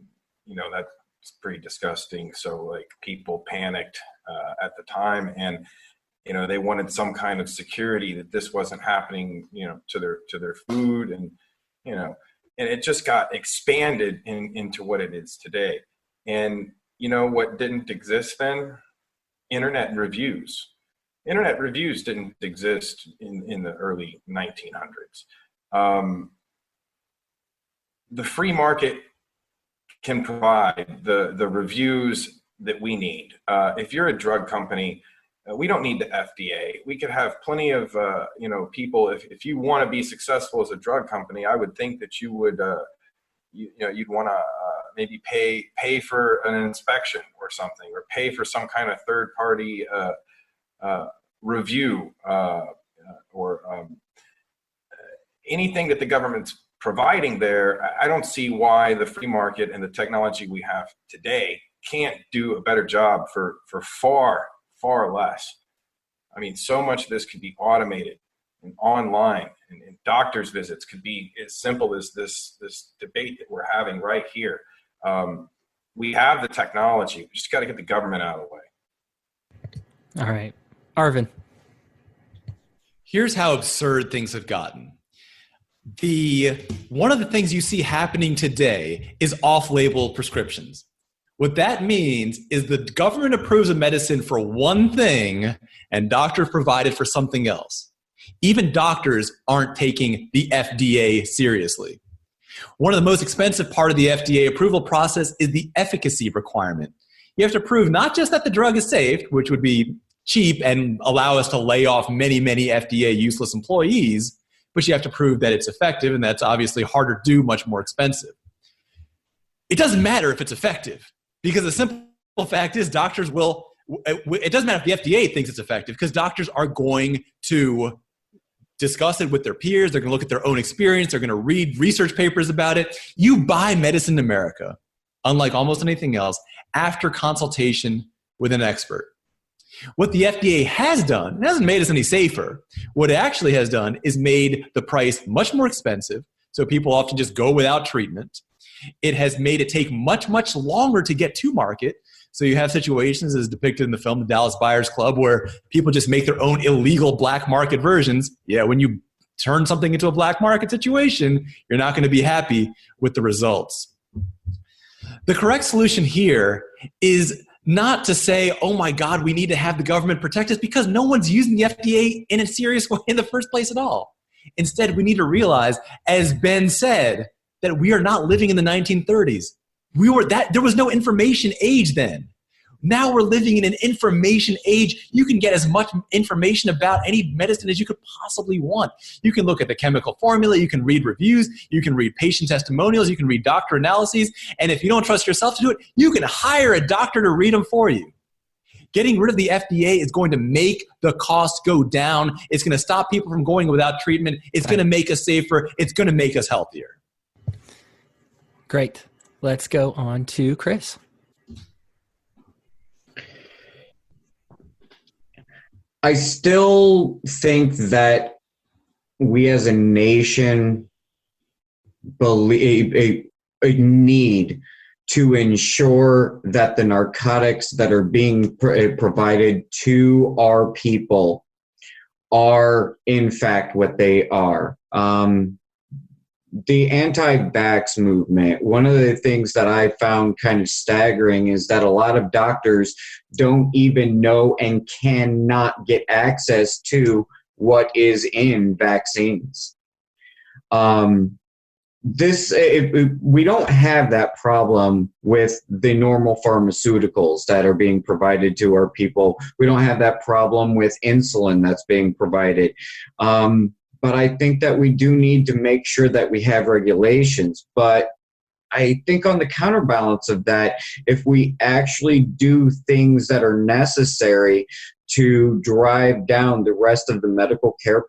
that's pretty disgusting. So people panicked at the time, and They wanted some kind of security that this wasn't happening, to their food, and it just got expanded into what it is today. And what didn't exist then? Internet reviews. Internet reviews didn't exist in the early 1900s. The free market can provide the reviews that we need. If you're a drug company, we don't need the FDA. We could have plenty of people. If you want to be successful as a drug company, I would think that you would you'd want to maybe pay for an inspection or something, or pay for some kind of third party review or anything that the government's providing there. I don't see why the free market and the technology we have today can't do a better job for far less. I mean, so much of this could be automated and online, and doctor's visits could be as simple as this debate that we're having right here. We have the technology. We just got to get the government out of the way. All right. Arvin. Here's how absurd things have gotten. One of the things you see happening today is off-label prescriptions. What that means is the government approves a medicine for one thing and doctors provide it for something else. Even doctors aren't taking the FDA seriously. One of the most expensive part of the FDA approval process is the efficacy requirement. You have to prove not just that the drug is safe, which would be cheap and allow us to lay off many, many FDA useless employees, but you have to prove that it's effective, and that's obviously harder to do, much more expensive. It doesn't matter if it's effective, because the simple fact is doctors will, it doesn't matter if the FDA thinks it's effective, because doctors are going to discuss it with their peers. They're going to look at their own experience. They're going to read research papers about it. You buy medicine in America, unlike almost anything else, after consultation with an expert. What the FDA has done, it hasn't made us any safer. What it actually has done is made the price much more expensive, so people often just go without treatment. It has made it take much, much longer to get to market. So you have situations, as depicted in the film The Dallas Buyers Club, where people just make their own illegal black market versions. Yeah, when you turn something into a black market situation, you're not going to be happy with the results. The correct solution here is not to say, oh my God, we need to have the government protect us, because no one's using the FDA in a serious way in the first place at all. Instead, we need to realize, as Ben said, that we are not living in the 1930s. There was no information age then. Now we're living in an information age. You can get as much information about any medicine as you could possibly want. You can look at the chemical formula, you can read reviews, you can read patient testimonials, you can read doctor analyses, and if you don't trust yourself to do it, you can hire a doctor to read them for you. Getting rid of the FDA is going to make the cost go down. It's going to stop people from going without treatment. It's going to make us safer. It's going to make us healthier. Great. Let's go on to Chris. I still think that we as a nation believe a need to ensure that the narcotics that are being provided to our people are in fact what they are. The anti-vax movement, one of the things that I found kind of staggering is that a lot of doctors don't even know and cannot get access to what is in vaccines. We don't have that problem with the normal pharmaceuticals that are being provided to our people. We don't have that problem with insulin that's being provided. But I think that we do need to make sure that we have regulations. But I think on the counterbalance of that, if we actually do things that are necessary to drive down the rest of the medical care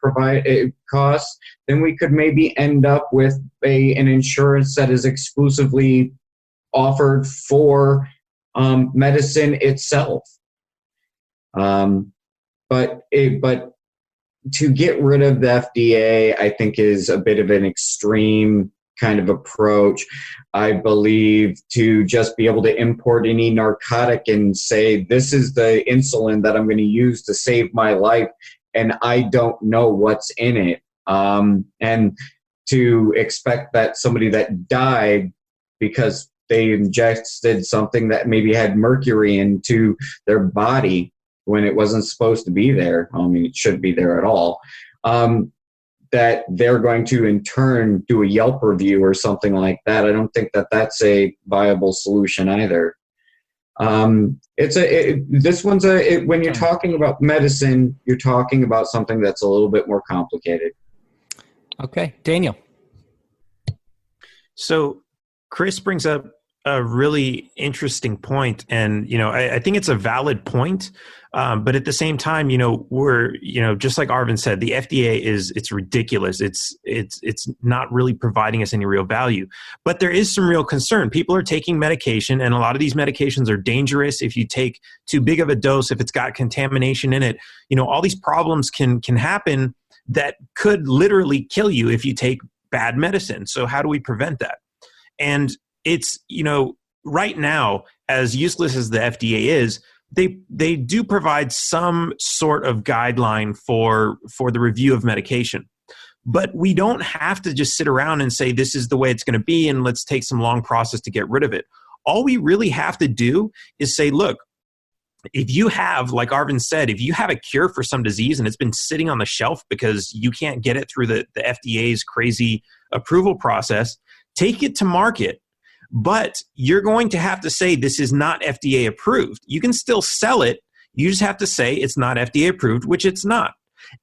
costs, then we could maybe end up with an insurance that is exclusively offered for medicine itself. But to get rid of the FDA, I think, is a bit of an extreme kind of approach. I believe to just be able to import any narcotic and say, this is the insulin that I'm going to use to save my life, and I don't know what's in it. And to expect that somebody that died because they ingested something that maybe had mercury into their body when it wasn't supposed to be there. I mean, it shouldn't be there at all. That they're going to in turn do a Yelp review or something like that. I don't think that that's a viable solution either. When you're talking about medicine, you're talking about something that's a little bit more complicated. Okay, Daniel. So Chris brings up a really interesting point, and I think it's a valid point. But at the same time, we're just like Arvin said, the FDA it's ridiculous. It's not really providing us any real value. But there is some real concern. People are taking medication, and a lot of these medications are dangerous. If you take too big of a dose, if it's got contamination in it, all these problems can happen that could literally kill you if you take bad medicine. So how do we prevent that? And it's, right now, as useless as the FDA is, they do provide some sort of guideline for the review of medication. But we don't have to just sit around and say, this is the way it's going to be, and let's take some long process to get rid of it. All we really have to do is say, look, if you have, like Arvin said, if you have a cure for some disease and it's been sitting on the shelf because you can't get it through the FDA's crazy approval process, take it to market. But you're going to have to say this is not FDA approved. You can still sell it. You just have to say it's not FDA approved, which it's not.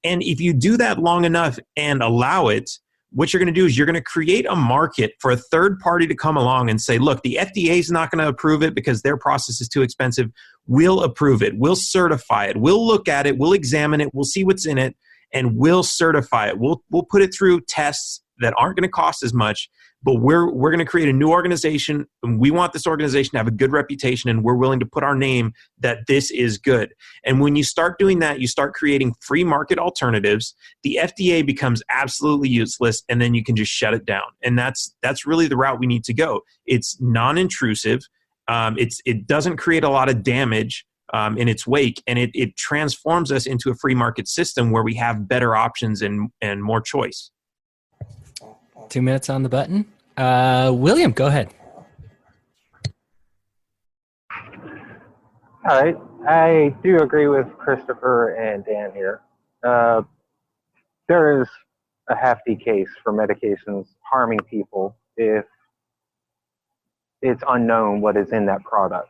And if you do that long enough and allow it, what you're going to do is you're going to create a market for a third party to come along and say, look, the FDA is not going to approve it because their process is too expensive. We'll approve it. We'll certify it. We'll look at it. We'll examine it. We'll see what's in it, and we'll certify it. We'll put it through tests that aren't going to cost as much, but we're going to create a new organization, and we want this organization to have a good reputation, and we're willing to put our name that this is good. And when you start doing that, you start creating free market alternatives. The FDA becomes absolutely useless, and then you can just shut it down. And that's really the route we need to go. It's non-intrusive. It doesn't create a lot of damage in its wake, and it transforms us into a free market system where we have better options and more choice. 2 minutes on the button. William, go ahead. All right. I do agree with Christopher and Dan here. There is a hefty case for medications harming people if it's unknown what is in that product.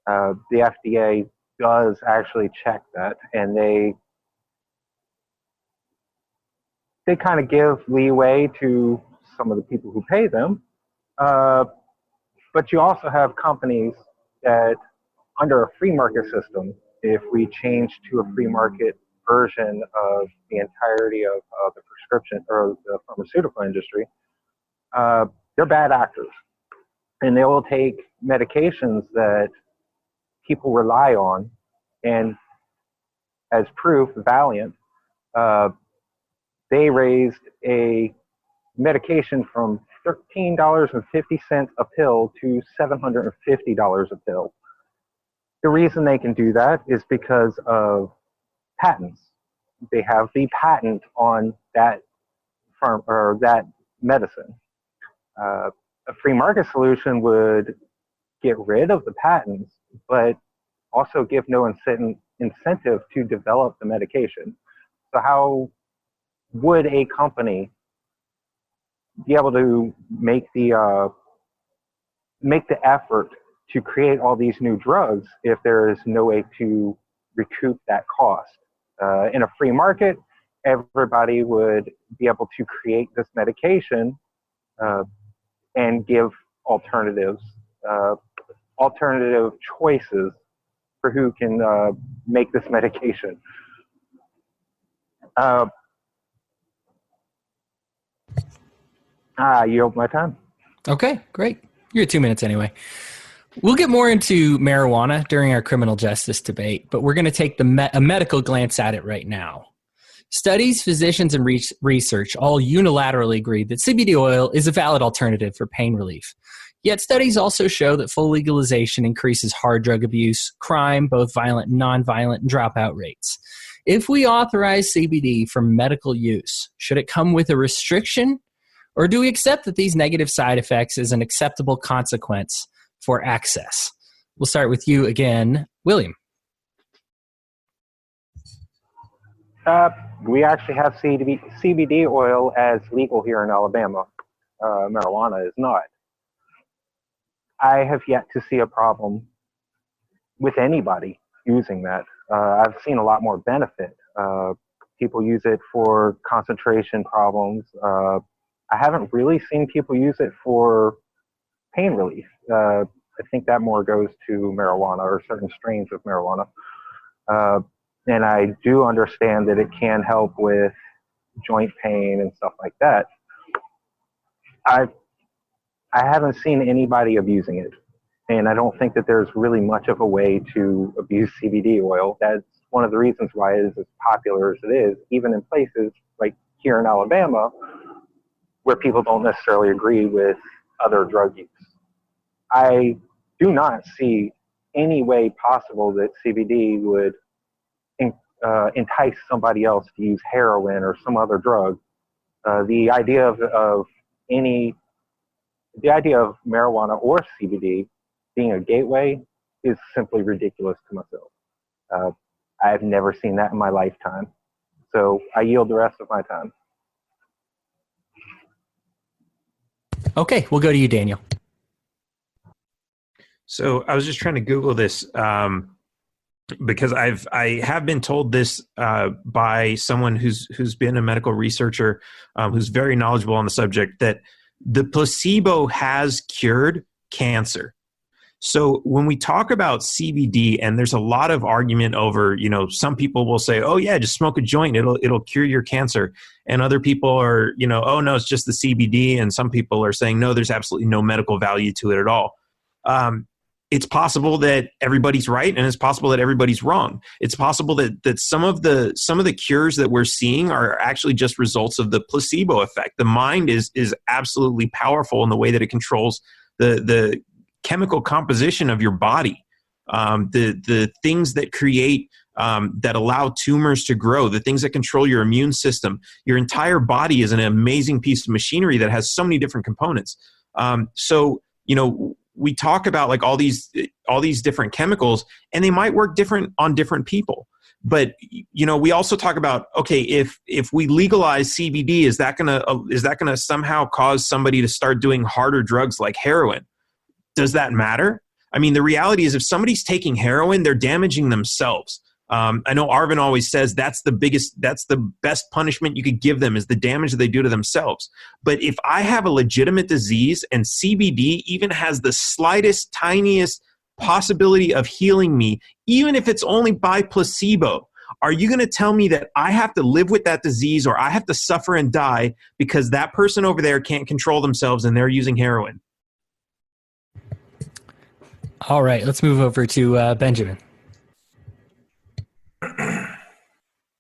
The FDA does actually check that, and they kind of give leeway to some of the people who pay them. But you also have companies that, under a free market system, if we change to a free market version of the entirety of the prescription or the pharmaceutical industry, they're bad actors. And they will take medications that people rely on, and as proof, Valiant, they raised a medication from $13.50 a pill to $750 a pill. The reason they can do that is because of patents. They have the patent on that or that medicine. A free market solution would get rid of the patents, but also give no incentive to develop the medication. So how would a company be able to make the effort to create all these new drugs if there is no way to recoup that cost? In a free market, everybody would be able to create this medication and give alternative choices for who can make this medication. I yield my time. Okay, great. You're at 2 minutes anyway. We'll get more into marijuana during our criminal justice debate, but we're going to take a medical glance at it right now. Studies, physicians, and research all unilaterally agreed that CBD oil is a valid alternative for pain relief. Yet studies also show that full legalization increases hard drug abuse, crime, both violent and nonviolent, and dropout rates. If we authorize CBD for medical use, should it come with a restriction, or do we accept that these negative side effects is an acceptable consequence for access? We'll start with you again, William. We actually have CBD oil as legal here in Alabama. Marijuana is not. I have yet to see a problem with anybody using that. I've seen a lot more benefit. People use it for concentration problems. I haven't really seen people use it for pain relief. I think that more goes to marijuana or certain strains of marijuana. And I do understand that it can help with joint pain and stuff like that. I haven't seen anybody abusing it. And I don't think that there's really much of a way to abuse CBD oil. That's one of the reasons why it is as popular as it is, even in places like here in Alabama, where people don't necessarily agree with other drug use. I do not see any way possible that CBD would entice somebody else to use heroin or some other drug. The idea of marijuana or CBD being a gateway is simply ridiculous to myself. I've never seen that in my lifetime. So I yield the rest of my time. Okay, we'll go to you, Daniel. So I was just trying to Google this because I have been told this by someone who's been a medical researcher who's very knowledgeable on the subject, that the placebo has cured cancer. So when we talk about CBD, and there's a lot of argument over, some people will say, oh yeah, just smoke a joint, it'll cure your cancer. And other people are, oh no, it's just the CBD. And some people are saying, no, there's absolutely no medical value to it at all. It's possible that everybody's right, and it's possible that everybody's wrong. It's possible that some of the cures that we're seeing are actually just results of the placebo effect. The mind is absolutely powerful in the way that it controls the chemical composition of your body. The things that create that allow tumors to grow, the things that control your immune system. Your entire body is an amazing piece of machinery that has so many different components. We talk about like all these different chemicals, and they might work different on different people. But we also talk about, okay, if we legalize CBD, is that gonna somehow cause somebody to start doing harder drugs like heroin? Does that matter? I mean, the reality is, if somebody's taking heroin, they're damaging themselves. I know Arvin always says that's the best punishment you could give them, is the damage that they do to themselves. But if I have a legitimate disease and CBD even has the slightest, tiniest possibility of healing me, even if it's only by placebo, are you going to tell me that I have to live with that disease, or I have to suffer and die because that person over there can't control themselves and they're using heroin? All right, let's move over to Benjamin.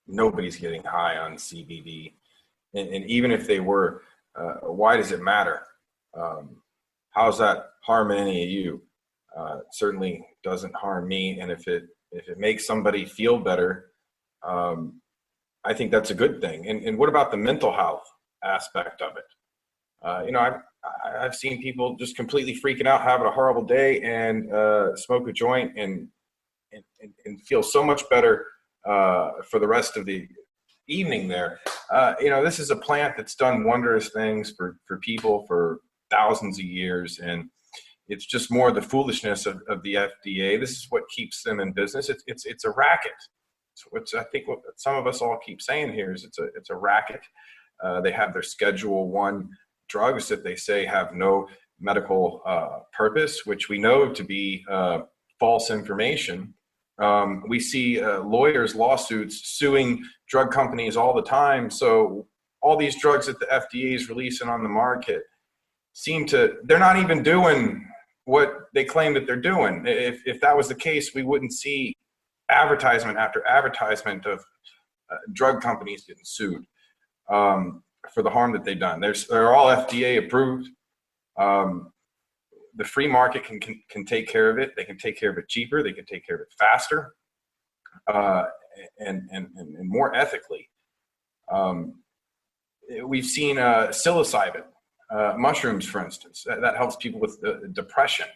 Nobody's getting high on CBD. And even if they were, why does it matter? How's that harming any of you? It certainly doesn't harm me. And if it makes somebody feel better, I think that's a good thing. And what about the mental health aspect of it? I've seen people just completely freaking out, having a horrible day, and smoke a joint and feel so much better for the rest of the evening there. This is a plant that's done wondrous things for people for thousands of years, and it's just more the foolishness of the FDA. This is what keeps them in business. It's a racket. I think what some of us all keep saying here is it's a racket. They have their Schedule 1 drugs that they say have no medical purpose, which we know to be false information. We see lawyers' lawsuits suing drug companies all the time. So all these drugs that the FDA is releasing on the market they're not even doing what they claim that they're doing. If that was the case, we wouldn't see advertisement after advertisement of drug companies getting sued for the harm that they've done. They're all FDA approved. The free market can take care of it. They can take care of it cheaper. They can take care of it faster, and more ethically. We've seen psilocybin, mushrooms, for instance, that helps people with depression.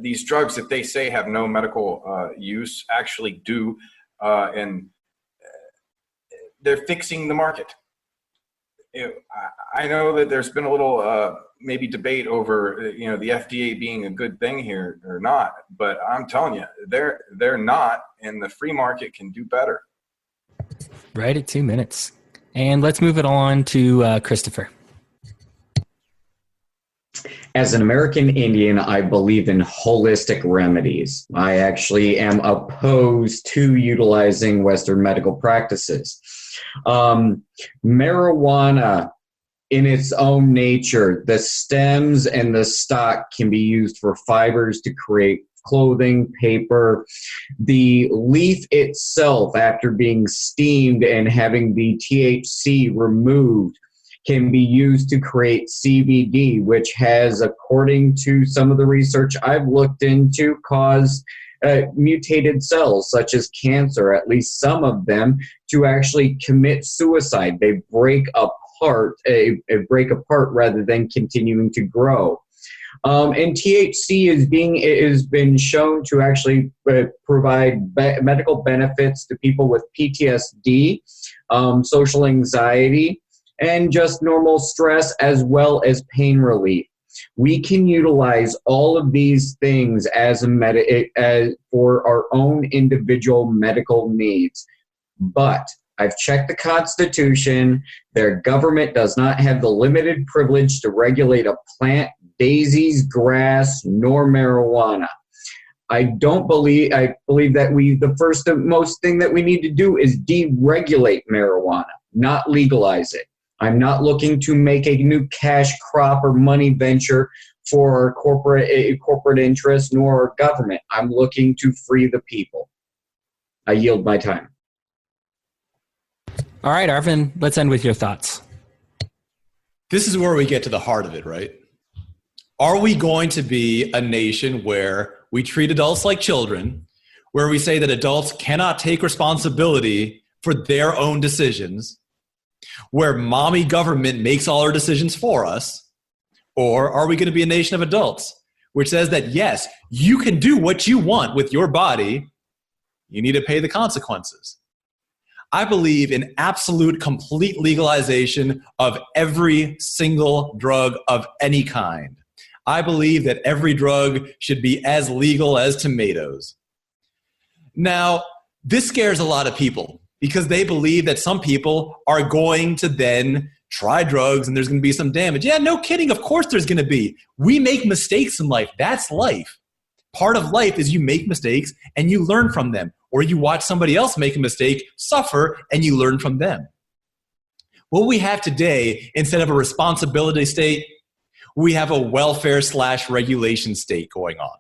These drugs that they say have no medical use actually do, and they're fixing the market. I know that there's been a little maybe debate over the FDA being a good thing here or not, but I'm telling you, they're not, and the free market can do better. Right at 2 minutes. And let's move it on to Christopher. As an American Indian, I believe in holistic remedies. I actually am opposed to utilizing Western medical practices. Marijuana, in its own nature, the stems and the stock can be used for fibers to create clothing, paper. The leaf itself, after being steamed and having the THC removed, can be used to create CBD, which has, according to some of the research I've looked into, caused mutated cells such as cancer, at least some of them, to actually commit suicide. They break apart rather than continuing to grow. And THC is been shown to actually provide medical benefits to people with PTSD, social anxiety, and just normal stress, as well as pain relief. We can utilize all of these things as for our own individual medical needs. But I've checked the Constitution. Their government does not have the limited privilege to regulate a plant, daisies, grass, nor marijuana. I believe that the most thing that we need to do is deregulate marijuana, not legalize it. I'm not looking to make a new cash crop or money venture for corporate interests nor government. I'm looking to free the people. I yield my time. All right, Arvin, let's end with your thoughts. This is where we get to the heart of it, right? Are we going to be a nation where we treat adults like children, where we say that adults cannot take responsibility for their own decisions, where mommy government makes all our decisions for us? Or are we going to be a nation of adults, which says that, yes, you can do what you want with your body, you need to pay the consequences? I believe in absolute, complete legalization of every single drug of any kind. I believe that every drug should be as legal as tomatoes. Now, this scares a lot of people because they believe that some people are going to then try drugs and there's going to be some damage. Yeah, no kidding. Of course there's going to be. We make mistakes in life. That's life. Part of life is you make mistakes and you learn from them, or you watch somebody else make a mistake, suffer, and you learn from them. What we have today, instead of a responsibility state, we have a welfare/regulation state going on.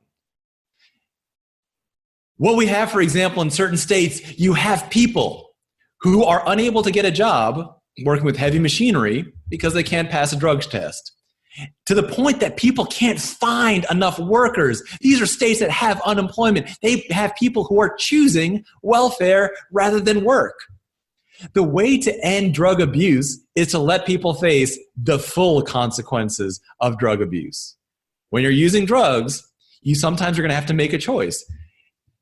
What we have, for example, in certain states, you have people who are unable to get a job working with heavy machinery because they can't pass a drugs test, to the point that people can't find enough workers. These are states that have unemployment. They have people who are choosing welfare rather than work. The way to end drug abuse is to let people face the full consequences of drug abuse. When you're using drugs, you sometimes are going to have to make a choice.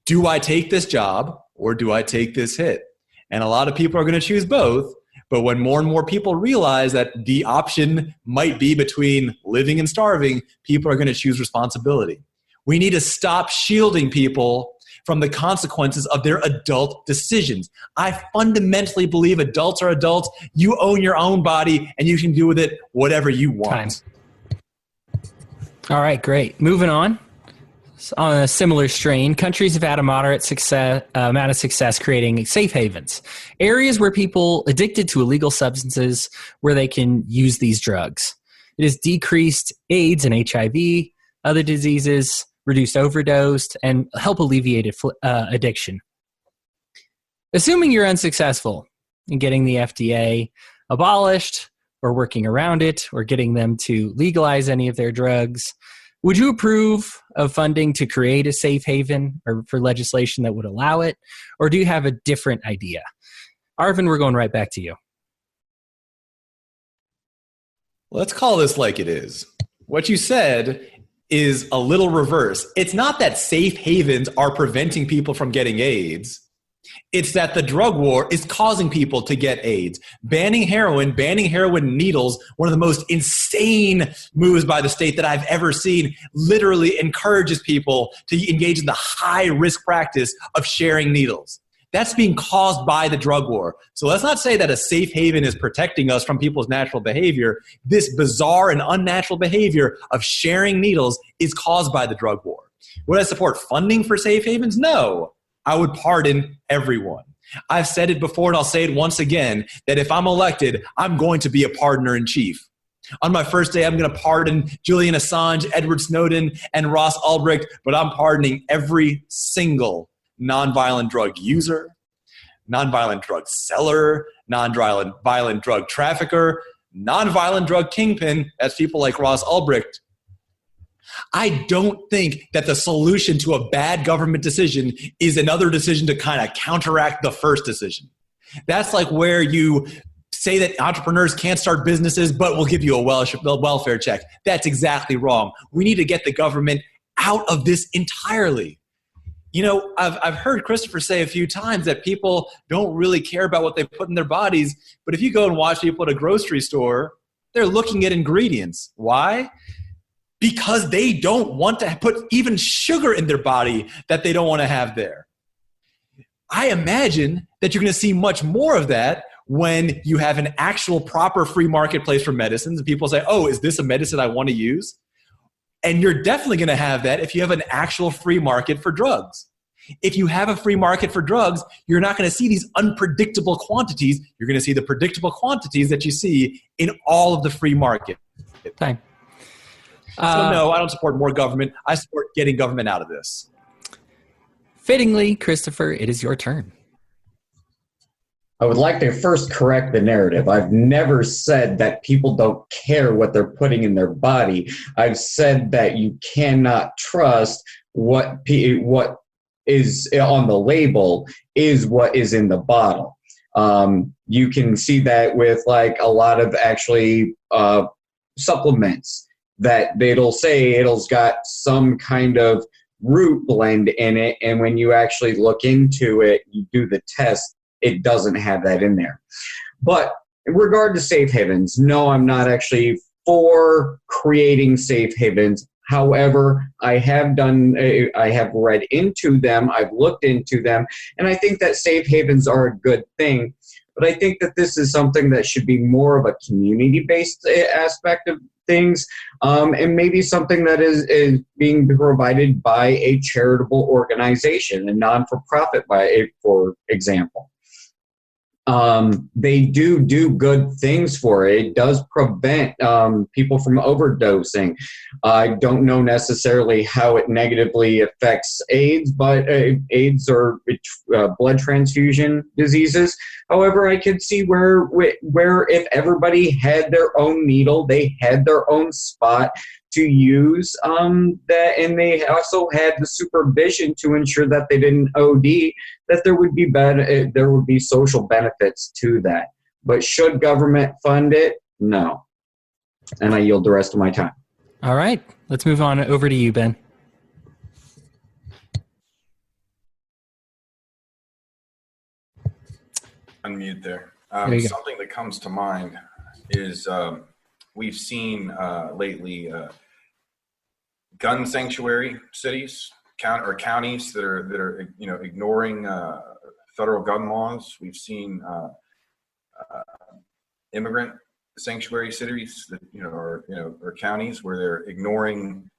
Do I take this job or do I take this hit? And a lot of people are going to choose both. But when more and more people realize that the option might be between living and starving, people are going to choose responsibility. We need to stop shielding people from the consequences of their adult decisions. I fundamentally believe adults are adults. You own your own body and you can do with it whatever you want. All right, great. Moving on. On a similar strain, countries have had a moderate amount of success creating safe havens, areas where people addicted to illegal substances where they can use these drugs. It has decreased AIDS and HIV, other diseases, reduced overdose, and help alleviate addiction. Assuming you're unsuccessful, in getting the FDA abolished or working around it or getting them to legalize any of their drugs. Would you approve of funding to create a safe haven or for legislation that would allow it? Or do you have a different idea? Arvin, we're going right back to you. Let's call this like it is. What you said is a little reverse. It's not that safe havens are preventing people from getting AIDS. It's that the drug war is causing people to get AIDS. Banning heroin needles, one of the most insane moves by the state that I've ever seen, literally encourages people to engage in the high-risk practice of sharing needles. That's being caused by the drug war. So let's not say that a safe haven is protecting us from people's natural behavior. This bizarre and unnatural behavior of sharing needles is caused by the drug war. Would I support funding for safe havens? No. I would pardon everyone. I've said it before and I'll say it once again, that if I'm elected, I'm going to be a pardoner in chief. On my first day, I'm going to pardon Julian Assange, Edward Snowden, and Ross Ulbricht, but I'm pardoning every single nonviolent drug user, nonviolent drug seller, nonviolent drug trafficker, nonviolent drug kingpin, that's people like Ross Ulbricht. I don't think that the solution to a bad government decision is another decision to kind of counteract the first decision. That's like where you say that entrepreneurs can't start businesses, but we'll give you a welfare check. That's exactly wrong. We need to get the government out of this entirely. You know, I've heard Christopher say a few times that people don't really care about what they put in their bodies, but if you go and watch people at a grocery store, they're looking at ingredients. Why? Because they don't want to put even sugar in their body that they don't want to have there. I imagine that you're going to see much more of that when you have an actual proper free marketplace for medicines and people say, oh, is this a medicine I want to use? And you're definitely going to have that if you have an actual free market for drugs. If you have a free market for drugs, you're not going to see these unpredictable quantities. You're going to see the predictable quantities that you see in all of the free market. Time. So no, I don't support more government. I support getting government out of this. Fittingly, Christopher, it is your turn. I would like to first correct the narrative. I've never said that people don't care what they're putting in their body. I've said that you cannot trust what is on the label is what is in the bottle. You can see that with like a lot of actually supplements that it'll say it'll got some kind of root blend in it, and when you actually look into it, you do the test, it doesn't have that in there. But in regard to safe havens, no, I'm not actually for creating safe havens. However, I have read into them, I've looked into them, and I think that safe havens are a good thing. But I think that this is something that should be more of a community-based aspect of things, and maybe something that is being provided by a charitable organization, a non-for-profit, for example. They do good things for it. It does prevent people from overdosing. I don't know necessarily how it negatively affects AIDS, but AIDS or blood transfusion diseases. However, I could see where if everybody had their own needle, they had their own spot to use that, and they also had the supervision to ensure that they didn't OD, that there would be social benefits to that. But should government fund it? No. And I yield the rest of my time. All right, let's move on over to you, Ben. Unmute there. There you go. Something that comes to mind is we've seen lately gun sanctuary cities, counties that are ignoring federal gun laws. We've seen immigrant sanctuary cities that or counties where they're ignoring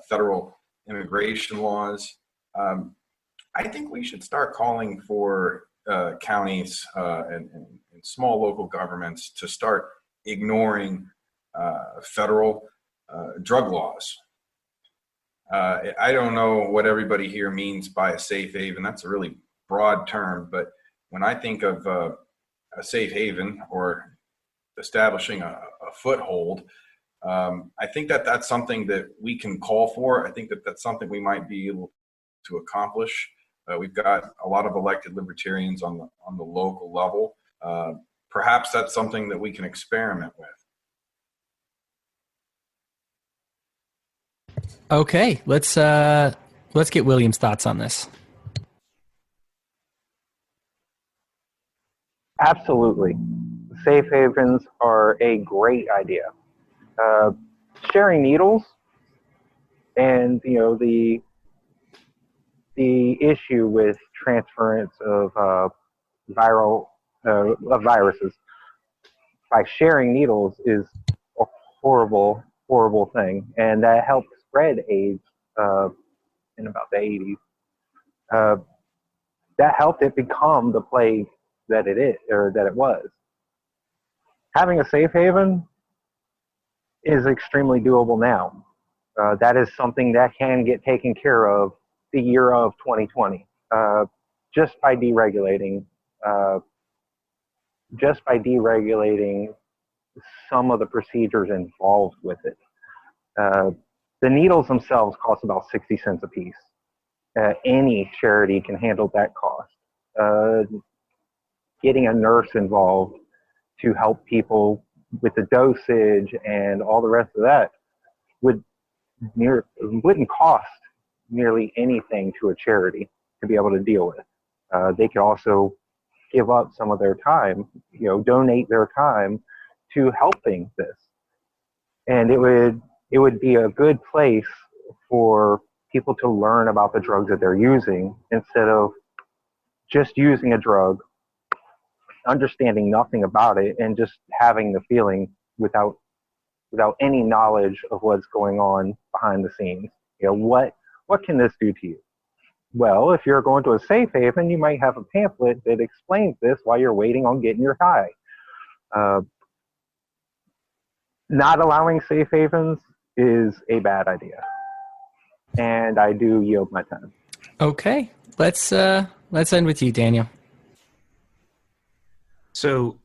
federal immigration laws. I think we should start calling for counties and small local governments to start ignoring federal drug laws. I don't know what everybody here means by a safe haven. That's a really broad term, but when I think of a safe haven or establishing a foothold. I think that that's something that we can call for. I think that that's something we might be able to accomplish. We've got a lot of elected libertarians on the local level. Perhaps that's something that we can experiment with. Okay, let's get William's thoughts on this. Absolutely. Safe havens are a great idea. Sharing needles and, the issue with transference of viruses by sharing needles is a horrible, horrible thing. And that helped spread AIDS in about the 80s. That helped it become the plague that it is, or that it was. Having a safe haven is extremely doable now. That is something that can get taken care of the year of 2020, just by deregulating some of the procedures involved with it. The needles themselves cost about 60 cents a piece. Any charity can handle that cost. Getting a nurse involved to help people with the dosage and all the rest of that wouldn't cost nearly anything to a charity to be able to deal with. They could also give up some of their time, donate their time to helping this. And it would be a good place for people to learn about the drugs that they're using instead of just using a drug, understanding nothing about it, and just having the feeling without any knowledge of what's going on behind the scenes. What can this do to you? Well, if you're going to a safe haven, you might have a pamphlet that explains this while you're waiting on getting your high. Not allowing safe havens is a bad idea. And I do yield my time. Okay, let's end with you, Daniel. So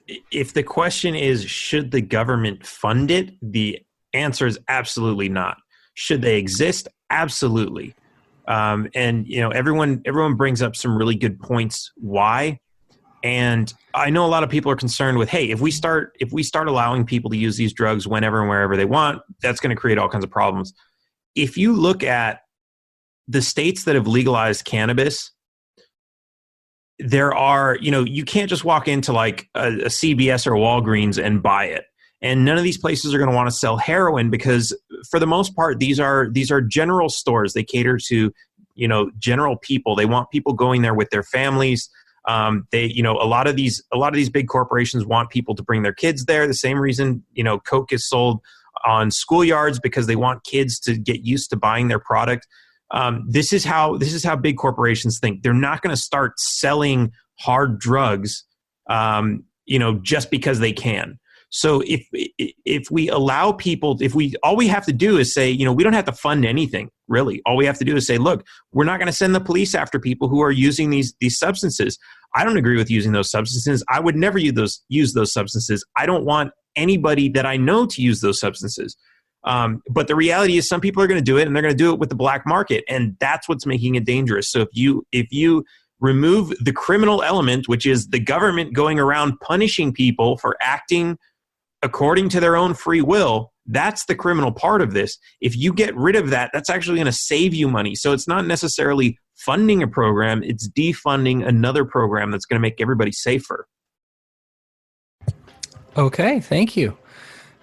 if the question is, should the government fund it? The answer is absolutely not. Should they exist? Absolutely. And everyone brings up some really good points why. And I know a lot of people are concerned with, hey, if we start allowing people to use these drugs whenever and wherever they want, that's going to create all kinds of problems. If you look at the states that have legalized cannabis, there are, you can't just walk into like a CVS or Walgreens and buy it. And none of these places are going to want to sell heroin because for the most part, these are general stores. They cater to, general people. They want people going there with their families. A lot of these big corporations want people to bring their kids there. The same reason, Coke is sold on schoolyards because they want kids to get used to buying their product. This is how big corporations think. They're not going to start selling hard drugs, just because they can. So if we allow people, all we have to do is say, we don't have to fund anything, really. All we have to do is say, look, we're not going to send the police after people who are using these substances. I don't agree with using those substances. I would never use those substances. I don't want anybody that I know to use those substances. But the reality is some people are going to do it and they're going to do it with the black market. And that's what's making it dangerous. So if you remove the criminal element, which is the government going around punishing people for acting according to their own free will, that's the criminal part of this. If you get rid of that, that's actually going to save you money. So it's not necessarily funding a program, it's defunding another program that's going to make everybody safer. Okay, thank you.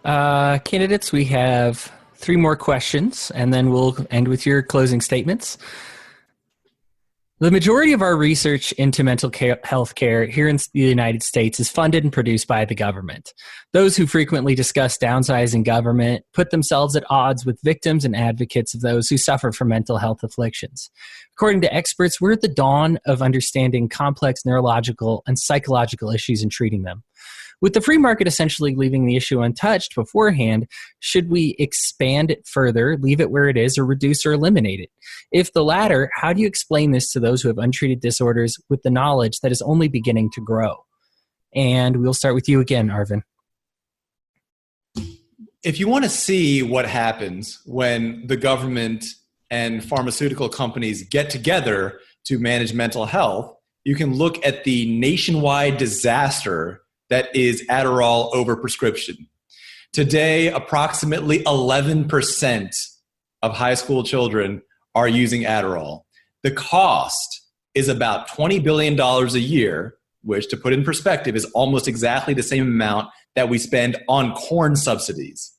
Candidates, we have 3 more questions, and then we'll end with your closing statements. The majority of our research into mental health care here in the United States is funded and produced by the government. Those who frequently discuss downsizing government put themselves at odds with victims and advocates of those who suffer from mental health afflictions. According to experts, we're at the dawn of understanding complex neurological and psychological issues and treating them. With the free market essentially leaving the issue untouched beforehand, should we expand it further, leave it where it is, or reduce or eliminate it? If the latter, how do you explain this to those who have untreated disorders with the knowledge that is only beginning to grow? And we'll start with you again, Arvin. If you want to see what happens when the government and pharmaceutical companies get together to manage mental health, you can look at the nationwide disaster that is Adderall overprescription. Today, approximately 11% of high school children are using Adderall. The cost is about $20 billion a year, which, to put in perspective, is almost exactly the same amount that we spend on corn subsidies.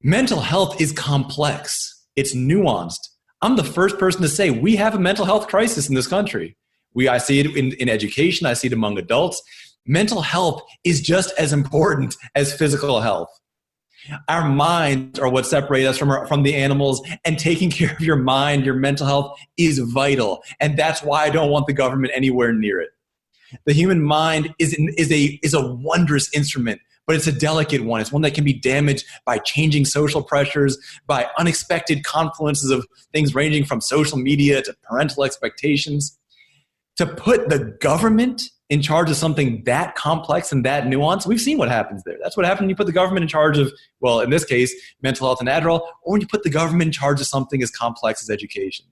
Mental health is complex. It's nuanced. I'm the first person to say we have a mental health crisis in this country. I see it in education. I see it among adults. Mental health is just as important as physical health. Our minds are what separate us from the animals, and taking care of your mind, your mental health is vital. And that's why I don't want the government anywhere near it. The human mind is a wondrous instrument, but it's a delicate one. It's one that can be damaged by changing social pressures, by unexpected confluences of things ranging from social media to parental expectations. To put the government in charge of something that complex and that nuanced, we've seen what happens there. That's what happens when you put the government in charge of, well, in this case, mental health and Adderall, or when you put the government in charge of something as complex as education.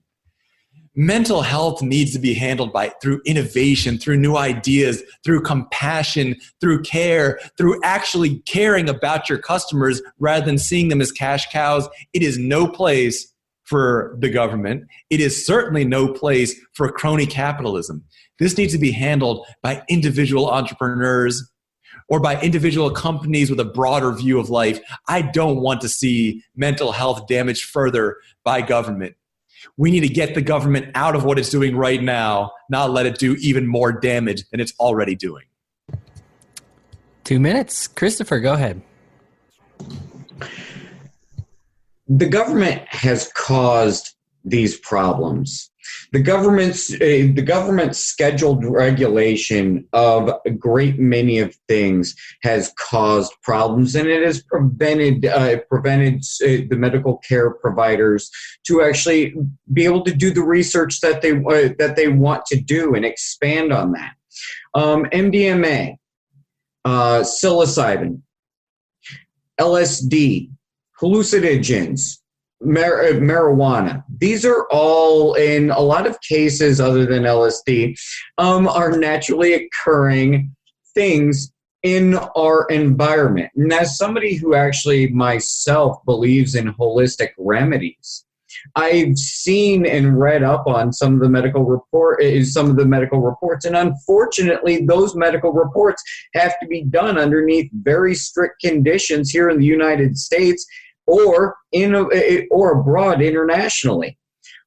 Mental health needs to be handled through innovation, through new ideas, through compassion, through care, through actually caring about your customers rather than seeing them as cash cows. It is no place for the government. It is certainly no place for crony capitalism. This needs to be handled by individual entrepreneurs or by individual companies with a broader view of life. I don't want to see mental health damaged further by government. We need to get the government out of what it's doing right now, not let it do even more damage than it's already doing. 2 minutes. Christopher, go ahead. The government has caused these problems. The government's scheduled regulation of a great many of things has caused problems, and it has prevented the medical care providers to actually be able to do the research that they want to do and expand on that. MDMA, psilocybin, LSD, hallucinogens, marijuana. These are all, in a lot of cases other than LSD, are naturally occurring things in our environment. And as somebody who actually myself believes in holistic remedies, I've seen and read up on some of the medical reports, and unfortunately, those medical reports have to be done underneath very strict conditions here in the United States or abroad internationally.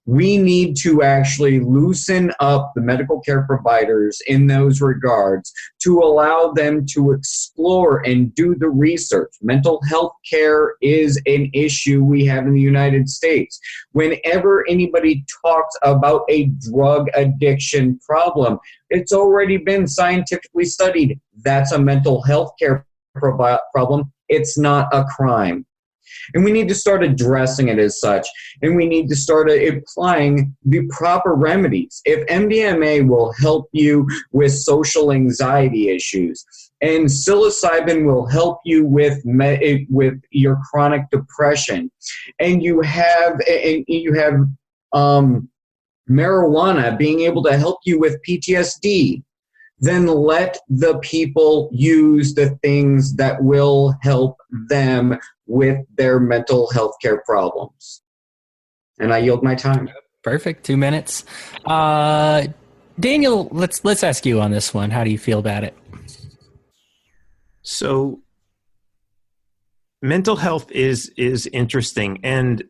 We need to actually loosen up the medical care providers in those regards to allow them to explore and do the research. Mental health care is an issue we have in the United States. Whenever anybody talks about a drug addiction problem, it's already been scientifically studied. That's a mental health care problem. It's not a crime. And we need to start addressing it as such. And we need to start applying the proper remedies. If MDMA will help you with social anxiety issues, and psilocybin will help you with your chronic depression, and you have marijuana being able to help you with PTSD, then let the people use the things that will help them with their mental health care problems. And I yield my time. Perfect. 2 minutes. Daniel, let's ask you on this one. How do you feel about it? So mental health is interesting. And,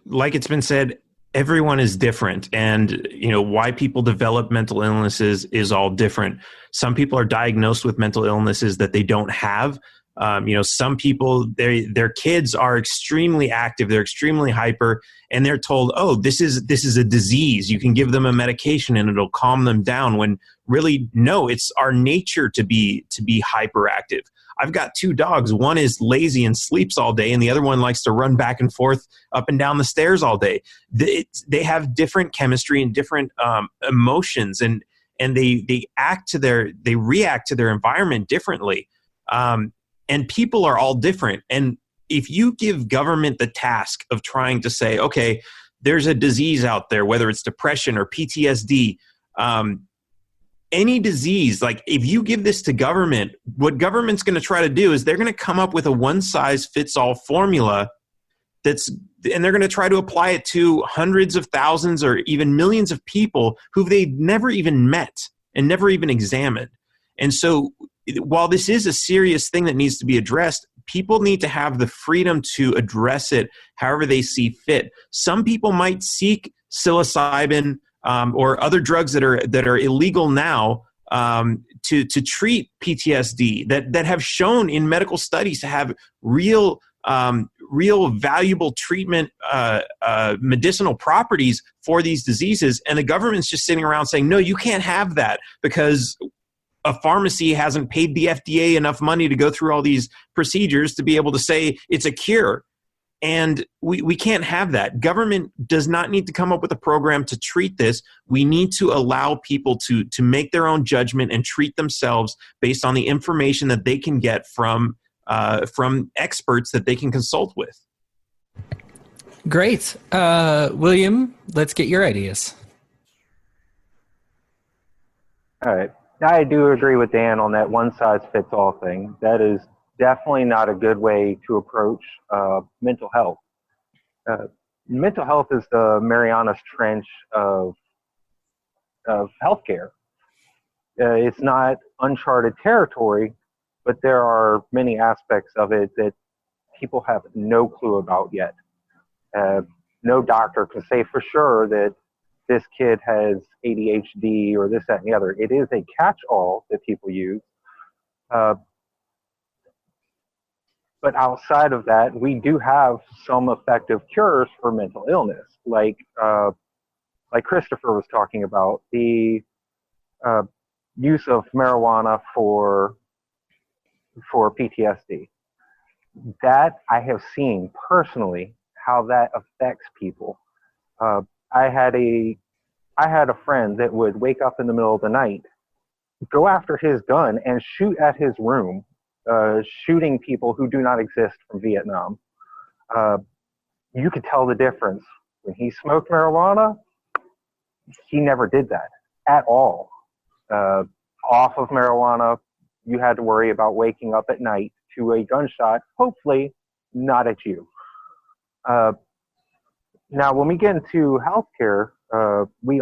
like it's been said, everyone is different, and why people develop mental illnesses is all different. Some people are diagnosed with mental illnesses that they don't have. Some people, their kids are extremely active, they're extremely hyper, and they're told, oh, this is a disease. You can give them a medication and it'll calm them down, when really, no, it's our nature to be hyperactive. I've got 2 dogs. One is lazy and sleeps all day, and the other one likes to run back and forth up and down the stairs all day. They have different chemistry and different emotions, and and they react to their environment differently. And people are all different. And if you give government the task of trying to say, okay, there's a disease out there, whether it's depression or PTSD, any disease, like if you give this to government, what government's going to try to do is they're going to come up with a one-size-fits-all formula and they're going to try to apply it to hundreds of thousands or even millions of people who they've never even met and never even examined. And so while this is a serious thing that needs to be addressed, people need to have the freedom to address it however they see fit. Some people might seek psilocybin or other drugs that are illegal now to treat PTSD that have shown in medical studies to have real valuable treatment medicinal properties for these diseases. And the government's just sitting around saying, no, you can't have that because a pharmacy hasn't paid the FDA enough money to go through all these procedures to be able to say it's a cure. And we can't have that. Government does not need to come up with a program to treat this. We need to allow people to make their own judgment and treat themselves based on the information that they can get from experts that they can consult with. Great. William, let's get your ideas. All right. I do agree with Dan on that one-size-fits-all thing. That is definitely not a good way to approach mental health. Mental health is the Marianas Trench of healthcare. It's not uncharted territory, but there are many aspects of it that people have no clue about yet. No doctor can say for sure that this kid has ADHD or this, that, and the other. It is a catch-all that people use. But outside of that, we do have some effective cures for mental illness, like Christopher was talking about, the use of marijuana for PTSD. That I have seen personally how that affects people. I had a friend that would wake up in the middle of the night, go after his gun, and shoot at his room, shooting people who do not exist from Vietnam. You could tell the difference. When he smoked marijuana, he never did that at all. Off of marijuana, you had to worry about waking up at night to a gunshot, hopefully not at you. Now, when we get into healthcare, we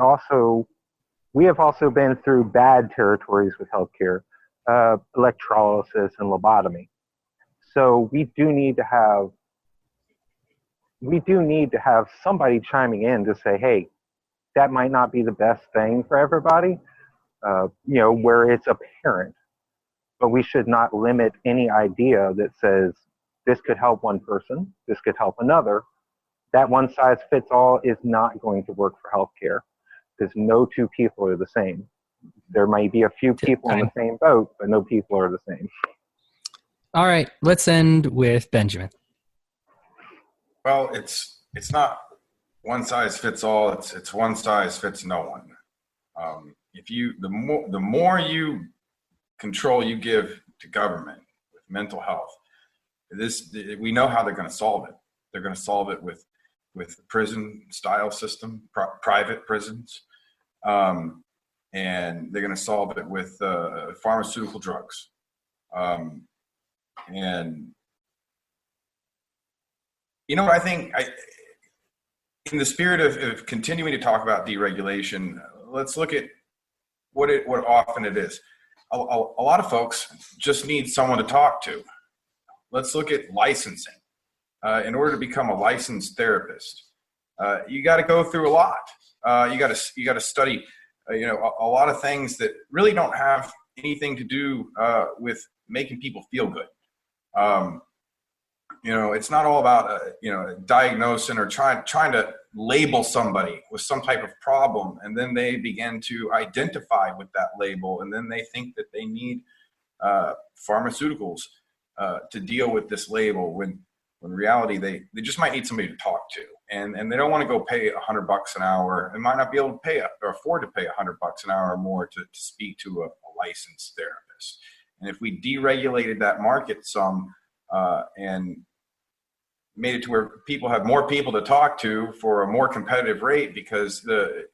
have also been through bad territories with healthcare, electrolysis and lobotomy. So we do need to have somebody chiming in to say, hey, that might not be the best thing for everybody, where it's apparent. But we should not limit any idea that says this could help one person, this could help another. That one size fits all is not going to work for healthcare because no two people are the same. There might be a few people in the same boat, but no people are the same. All right, let's end with Benjamin. Well, it's not one size fits all. It's one size fits no one. The more you control you give to government with mental health, we know how they're going to solve it. They're going to solve it with the prison style system, private prisons, and they're going to solve it with pharmaceutical drugs. And I think in the spirit of continuing to talk about deregulation, let's look at what often it is. A lot of folks just need someone to talk to. Let's look at licensing. In order to become a licensed therapist, you got to go through a lot. You got to study, a lot of things that really don't have anything to do with making people feel good. It's not all about diagnosing or trying to label somebody with some type of problem, and then they begin to identify with that label, and then they think that they need pharmaceuticals to deal with this label when When in reality, they just might need somebody to talk to, and they don't want to go pay $100 an hour, and might not be able to pay or afford to pay $100 an hour or more to speak to a licensed therapist. And if we deregulated that market some and made it to where people have more people to talk to for a more competitive rate, because the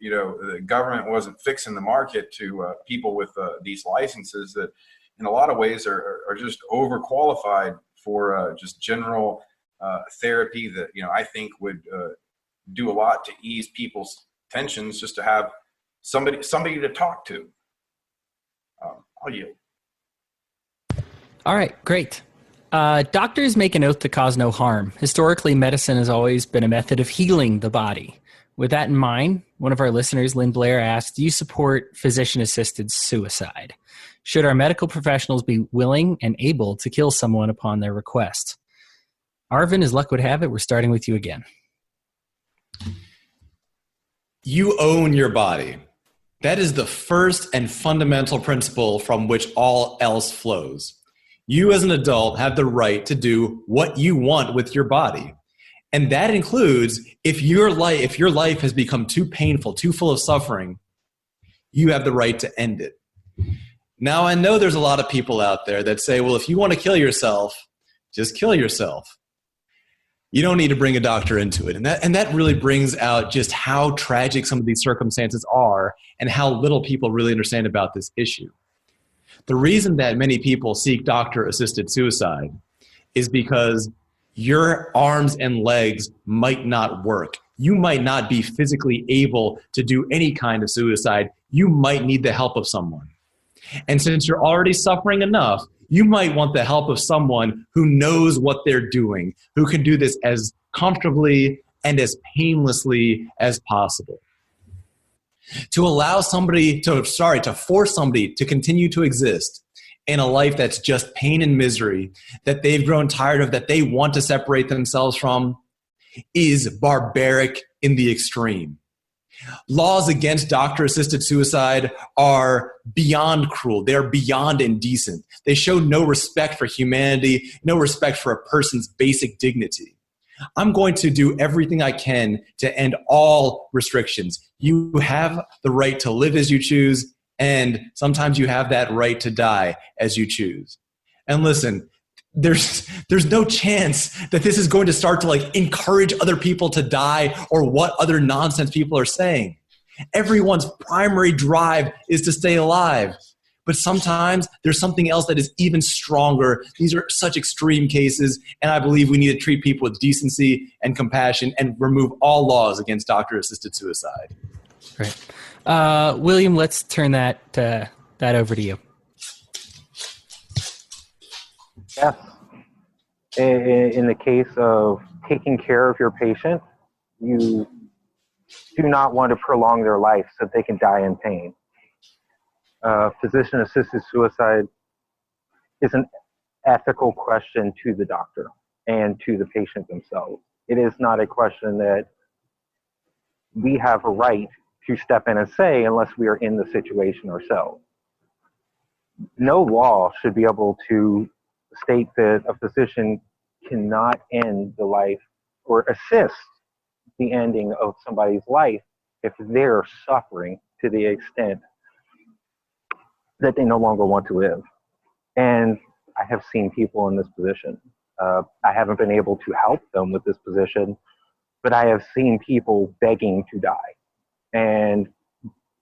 government wasn't fixing the market to people with these licenses that in a lot of ways are just overqualified for just general therapy that, I think would do a lot to ease people's tensions, just to have somebody to talk to. I'll yield. All right, great. Doctors make an oath to cause no harm. Historically, medicine has always been a method of healing the body. With that in mind, one of our listeners, Lynn Blair, asked, do you support physician-assisted suicide? Should our medical professionals be willing and able to kill someone upon their request? Arvin, as luck would have it, we're starting with you again. You own your body. That is the first and fundamental principle from which all else flows. You as an adult have the right to do what you want with your body. And that includes if your life has become too painful, too full of suffering, you have the right to end it. Now, I know there's a lot of people out there that say, well, if you want to kill yourself, just kill yourself. You don't need to bring a doctor into it. And that really brings out just how tragic some of these circumstances are and how little people really understand about this issue. The reason that many people seek doctor-assisted suicide is because your arms and legs might not work. You might not be physically able to do any kind of suicide. You might need the help of someone. And since you're already suffering enough, you might want the help of someone who knows what they're doing, who can do this as comfortably and as painlessly as possible. To force somebody to continue to exist in a life that's just pain and misery, that they've grown tired of, that they want to separate themselves from, is barbaric in the extreme. Laws against doctor-assisted suicide are beyond cruel. They're beyond indecent. They show no respect for humanity, no respect for a person's basic dignity. I'm going to do everything I can to end all restrictions. You have the right to live as you choose, and sometimes you have that right to die as you choose. And listen, there's no chance that this is going to start to encourage other people to die or what other nonsense people are saying. Everyone's primary drive is to stay alive. But sometimes there's something else that is even stronger. These are such extreme cases, and I believe we need to treat people with decency and compassion and remove all laws against doctor-assisted suicide. Great. William, let's turn that over to you. Yes. In the case of taking care of your patient, you do not want to prolong their life so that they can die in pain. Physician-assisted suicide is an ethical question to the doctor and to the patient themselves. It is not a question that we have a right to step in and say unless we are in the situation ourselves. No law should be able to state that a physician cannot end the life or assist the ending of somebody's life if they're suffering to the extent that they no longer want to live. And I have seen people in this position. I haven't been able to help them with this position, but I have seen people begging to die. And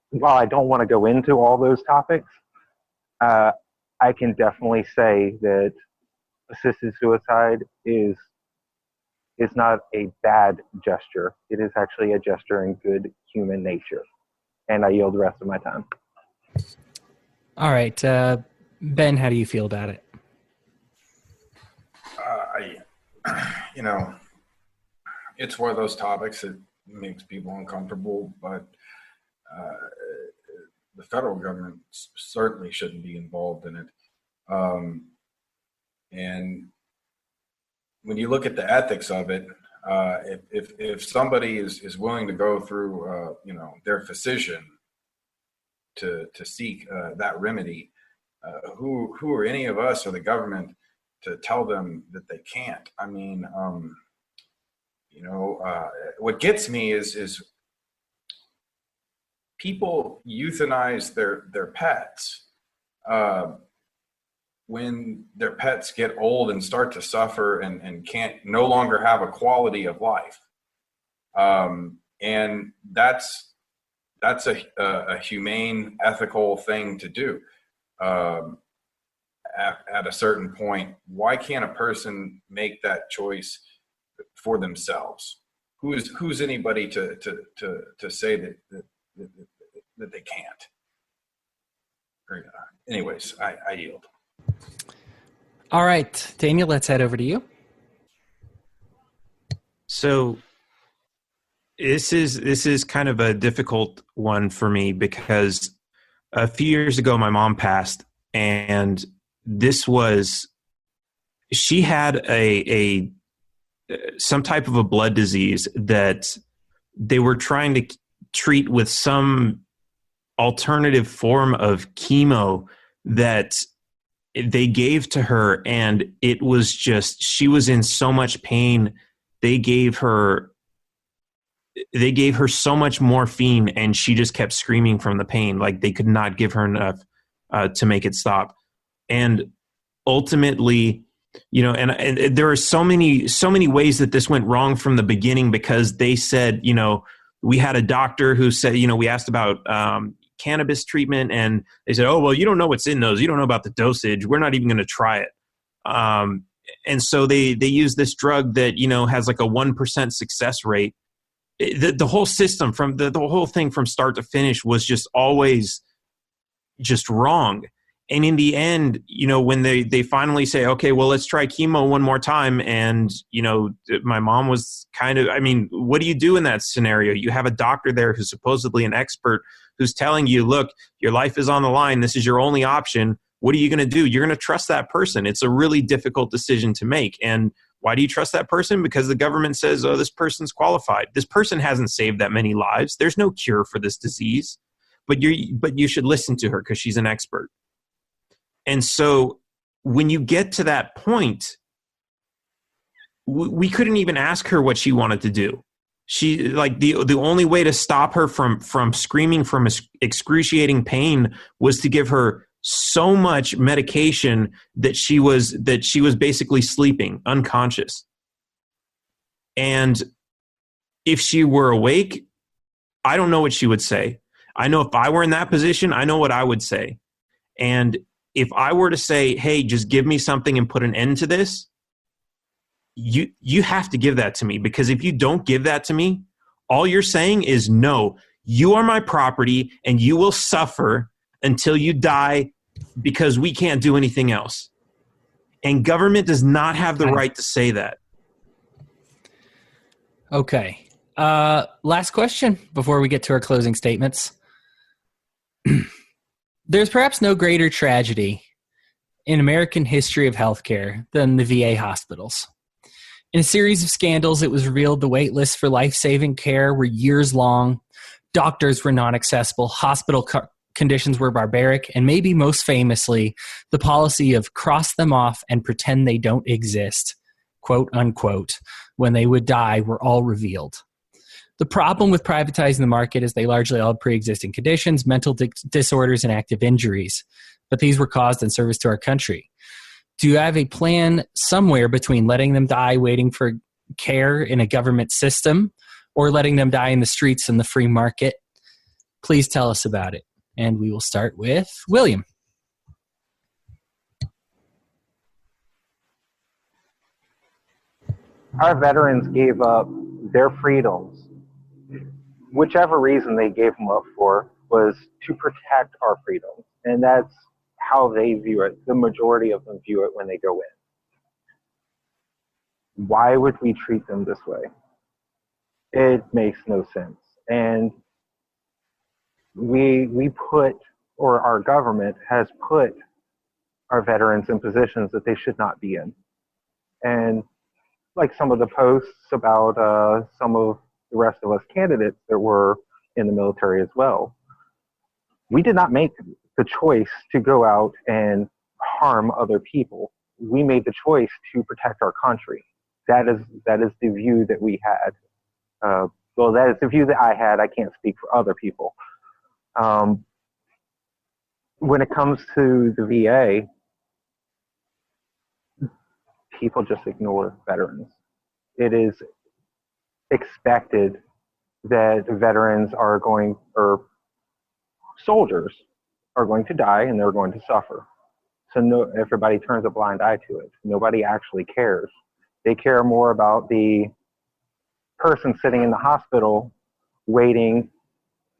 while I don't want to go into all those topics, I can definitely say that assisted suicide is not a bad gesture. It is actually a gesture in good human nature. And I yield the rest of my time. All right. Ben, how do you feel about it? It's one of those topics that makes people uncomfortable, but the federal government certainly shouldn't be involved in it. And when you look at the ethics of it, if somebody is willing to go through, their physician to seek that remedy, who are any of us or the government tell them that they can't. I mean, what gets me is people euthanize their pets when their pets get old and start to suffer and can't no longer have a quality of life. And that's a humane, ethical thing to do. At a certain point, why can't a person make that choice for themselves? Who's anybody to say that they can't? Anyways, I yield. All right, Daniel, let's head over to you. So this is kind of a difficult one for me because a few years ago my mom passed, and she had a some type of a blood disease that they were trying to treat with some alternative form of chemo that they gave to her, and it was just, she was in so much pain. They gave her so much morphine, and she just kept screaming from the pain. Like, they could not give her enough to make it stop. And ultimately, and there are so many ways that this went wrong from the beginning, because they said, we had a doctor who said, we asked about cannabis treatment, and they said, oh, well, you don't know what's in those. You don't know about the dosage. We're not even going to try it. And so they use this drug that, has like a 1% success rate. The whole system from the whole thing from start to finish was just always just wrong. And in the end, when they finally say, okay, well, let's try chemo one more time. And, my mom was what do you do in that scenario? You have a doctor there who's supposedly an expert who's telling you, look, your life is on the line. This is your only option. What are you going to do? You're going to trust that person. It's a really difficult decision to make. And why do you trust that person? Because the government says, oh, this person's qualified. This person hasn't saved that many lives. There's no cure for this disease, but you should listen to her because she's an expert. And so when you get to that point, we couldn't even ask her what she wanted to do. She, like, the only way to stop her from screaming from excruciating pain was to give her so much medication that she was basically sleeping, unconscious. And if she were awake, I don't know what she would say. I know if I were in that position, I know what I would say. And if I were to say, hey, just give me something and put an end to this, you have to give that to me, because if you don't give that to me, all you're saying is, no, you are my property and you will suffer until you die because we can't do anything else. And government does not have the right to say that. Okay. Last question before we get to our closing statements. There's perhaps no greater tragedy in American history of healthcare than the VA hospitals. In a series of scandals, it was revealed the wait lists for life-saving care were years long, doctors were non-accessible, hospital conditions were barbaric, and maybe most famously, the policy of cross them off and pretend they don't exist, quote unquote, when they would die were all revealed. The problem with privatizing the market is they largely all have pre-existing conditions, mental disorders, and active injuries, but these were caused in service to our country. Do you have a plan somewhere between letting them die waiting for care in a government system or letting them die in the streets in the free market? Please tell us about it. And we will start with William. Our veterans gave up their freedoms. Whichever reason they gave them up for was to protect our freedoms. And that's how they view it. The majority of them view it when they go in. Why would we treat them this way? It makes no sense. And we put, or our government has put our veterans in positions that they should not be in. And like some of the posts about some of the rest of us candidates that were in the military as well, we did not make the choice to go out and harm other people. we made the choice to protect our country. That is the view that we had. Well, that is the view that I had. I can't speak for other people. When it comes to the VA, people just ignore veterans. It is expected that veterans or soldiers are going to die and they're going to suffer. So everybody turns a blind eye to it. Nobody actually cares. They care more about the person sitting in the hospital waiting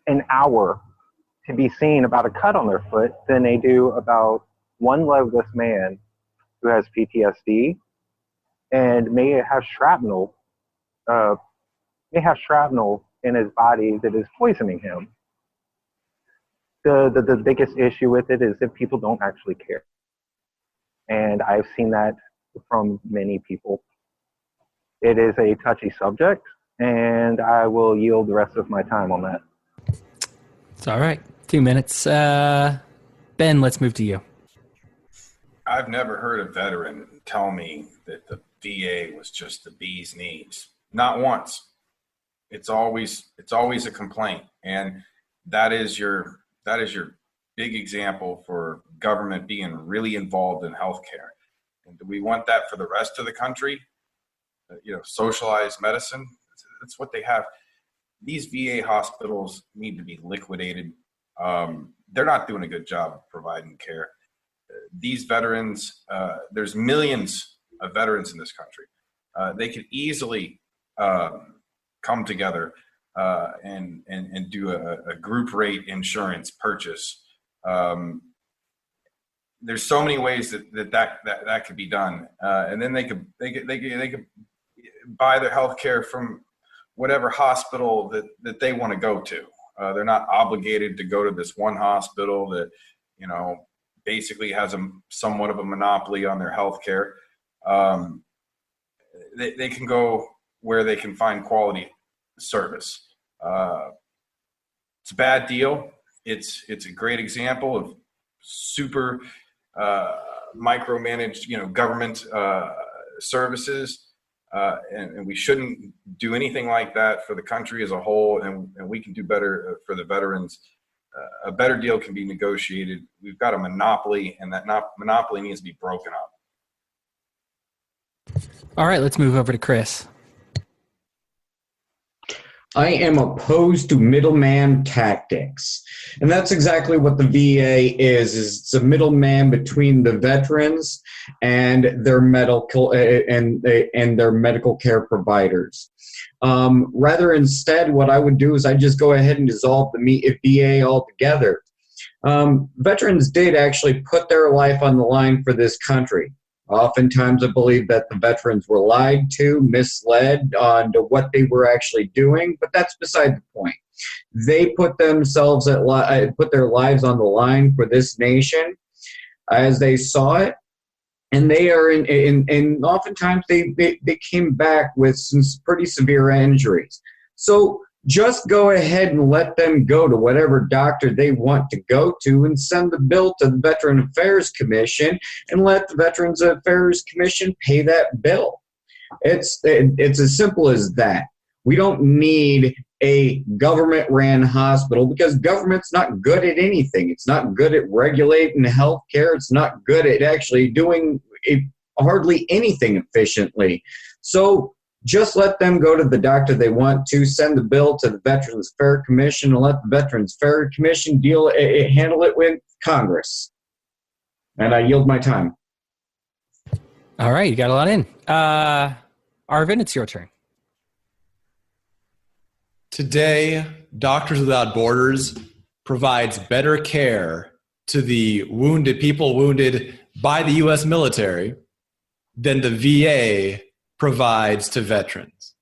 an hour to be seen about a cut on their foot than they do about one legless man who has PTSD and may have shrapnel in his body that is poisoning him. The biggest issue with it is that people don't actually care. And I've seen that from many people. It is a touchy subject, and I will yield the rest of my time on that. It's all right. 2 minutes. Ben, let's move to you. I've never heard a veteran tell me that the VA was just the bee's knees. Not once. It's always a complaint, and that is your big example for government being really involved in healthcare. And do we want that for the rest of the country? Socialized medicine. That's what they have. These VA hospitals need to be liquidated. They're not doing a good job of providing care. These veterans, there's millions of veterans in this country. They could easily come together and do a group rate insurance purchase. There's so many ways that could be done, and then they could buy their health care from whatever hospital that they want to go to. They're not obligated to go to this one hospital that basically has somewhat of a monopoly on their health care. They can go where they can find quality service. It's a bad deal. It's a great example of super micromanaged, government services, and we shouldn't do anything like that for the country as a whole. And we can do better for the veterans. A better deal can be negotiated. We've got a monopoly, and that monopoly needs to be broken up. All right, let's move over to Chris. I am opposed to middleman tactics. And that's exactly what the VA is it's a middleman between the veterans and their medical and their medical care providers. Rather instead, what I would do is I'd just go ahead and dissolve the VA altogether. Veterans did actually put their life on the line for this country. Oftentimes, I believe that the veterans were lied to, misled on to what they were actually doing, but that's beside the point. They put their lives on the line for this nation as they saw it, and they are and oftentimes they came back with some pretty severe injuries. So just go ahead and let them go to whatever doctor they want to go to and send the bill to the Veteran Affairs Commission and let the Veterans Affairs Commission pay that bill. It's as simple as that. We don't need a government-ran hospital because government's not good at anything. It's not good at regulating healthcare. It's not good at actually doing hardly anything efficiently. So just let them go to the doctor they want to, send the bill to the Veterans Affairs Commission, and let the Veterans Affairs Commission handle it with Congress. And I yield my time. All right, you got a lot in. Arvin, it's your turn. Today, Doctors Without Borders provides better care to the wounded people wounded by the U.S. military than the VA provides to veterans.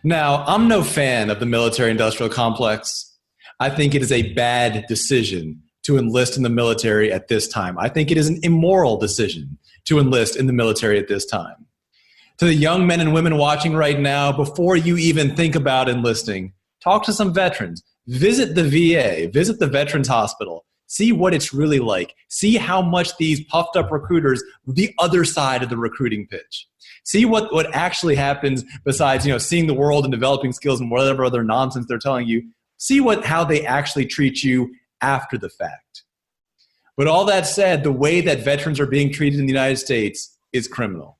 Now, I'm no fan of the military-industrial complex. I think it is a bad decision to enlist in the military at this time. I think it is an immoral decision to enlist in the military at this time. To the young men and women watching right now, before you even think about enlisting, talk to some veterans. Visit the VA, visit the Veterans Hospital. See what it's really like. See how much these puffed up recruiters, the other side of the recruiting pitch. See what actually happens besides, seeing the world and developing skills and whatever other nonsense they're telling you. See how they actually treat you after the fact. But all that said, the way that veterans are being treated in the United States is criminal.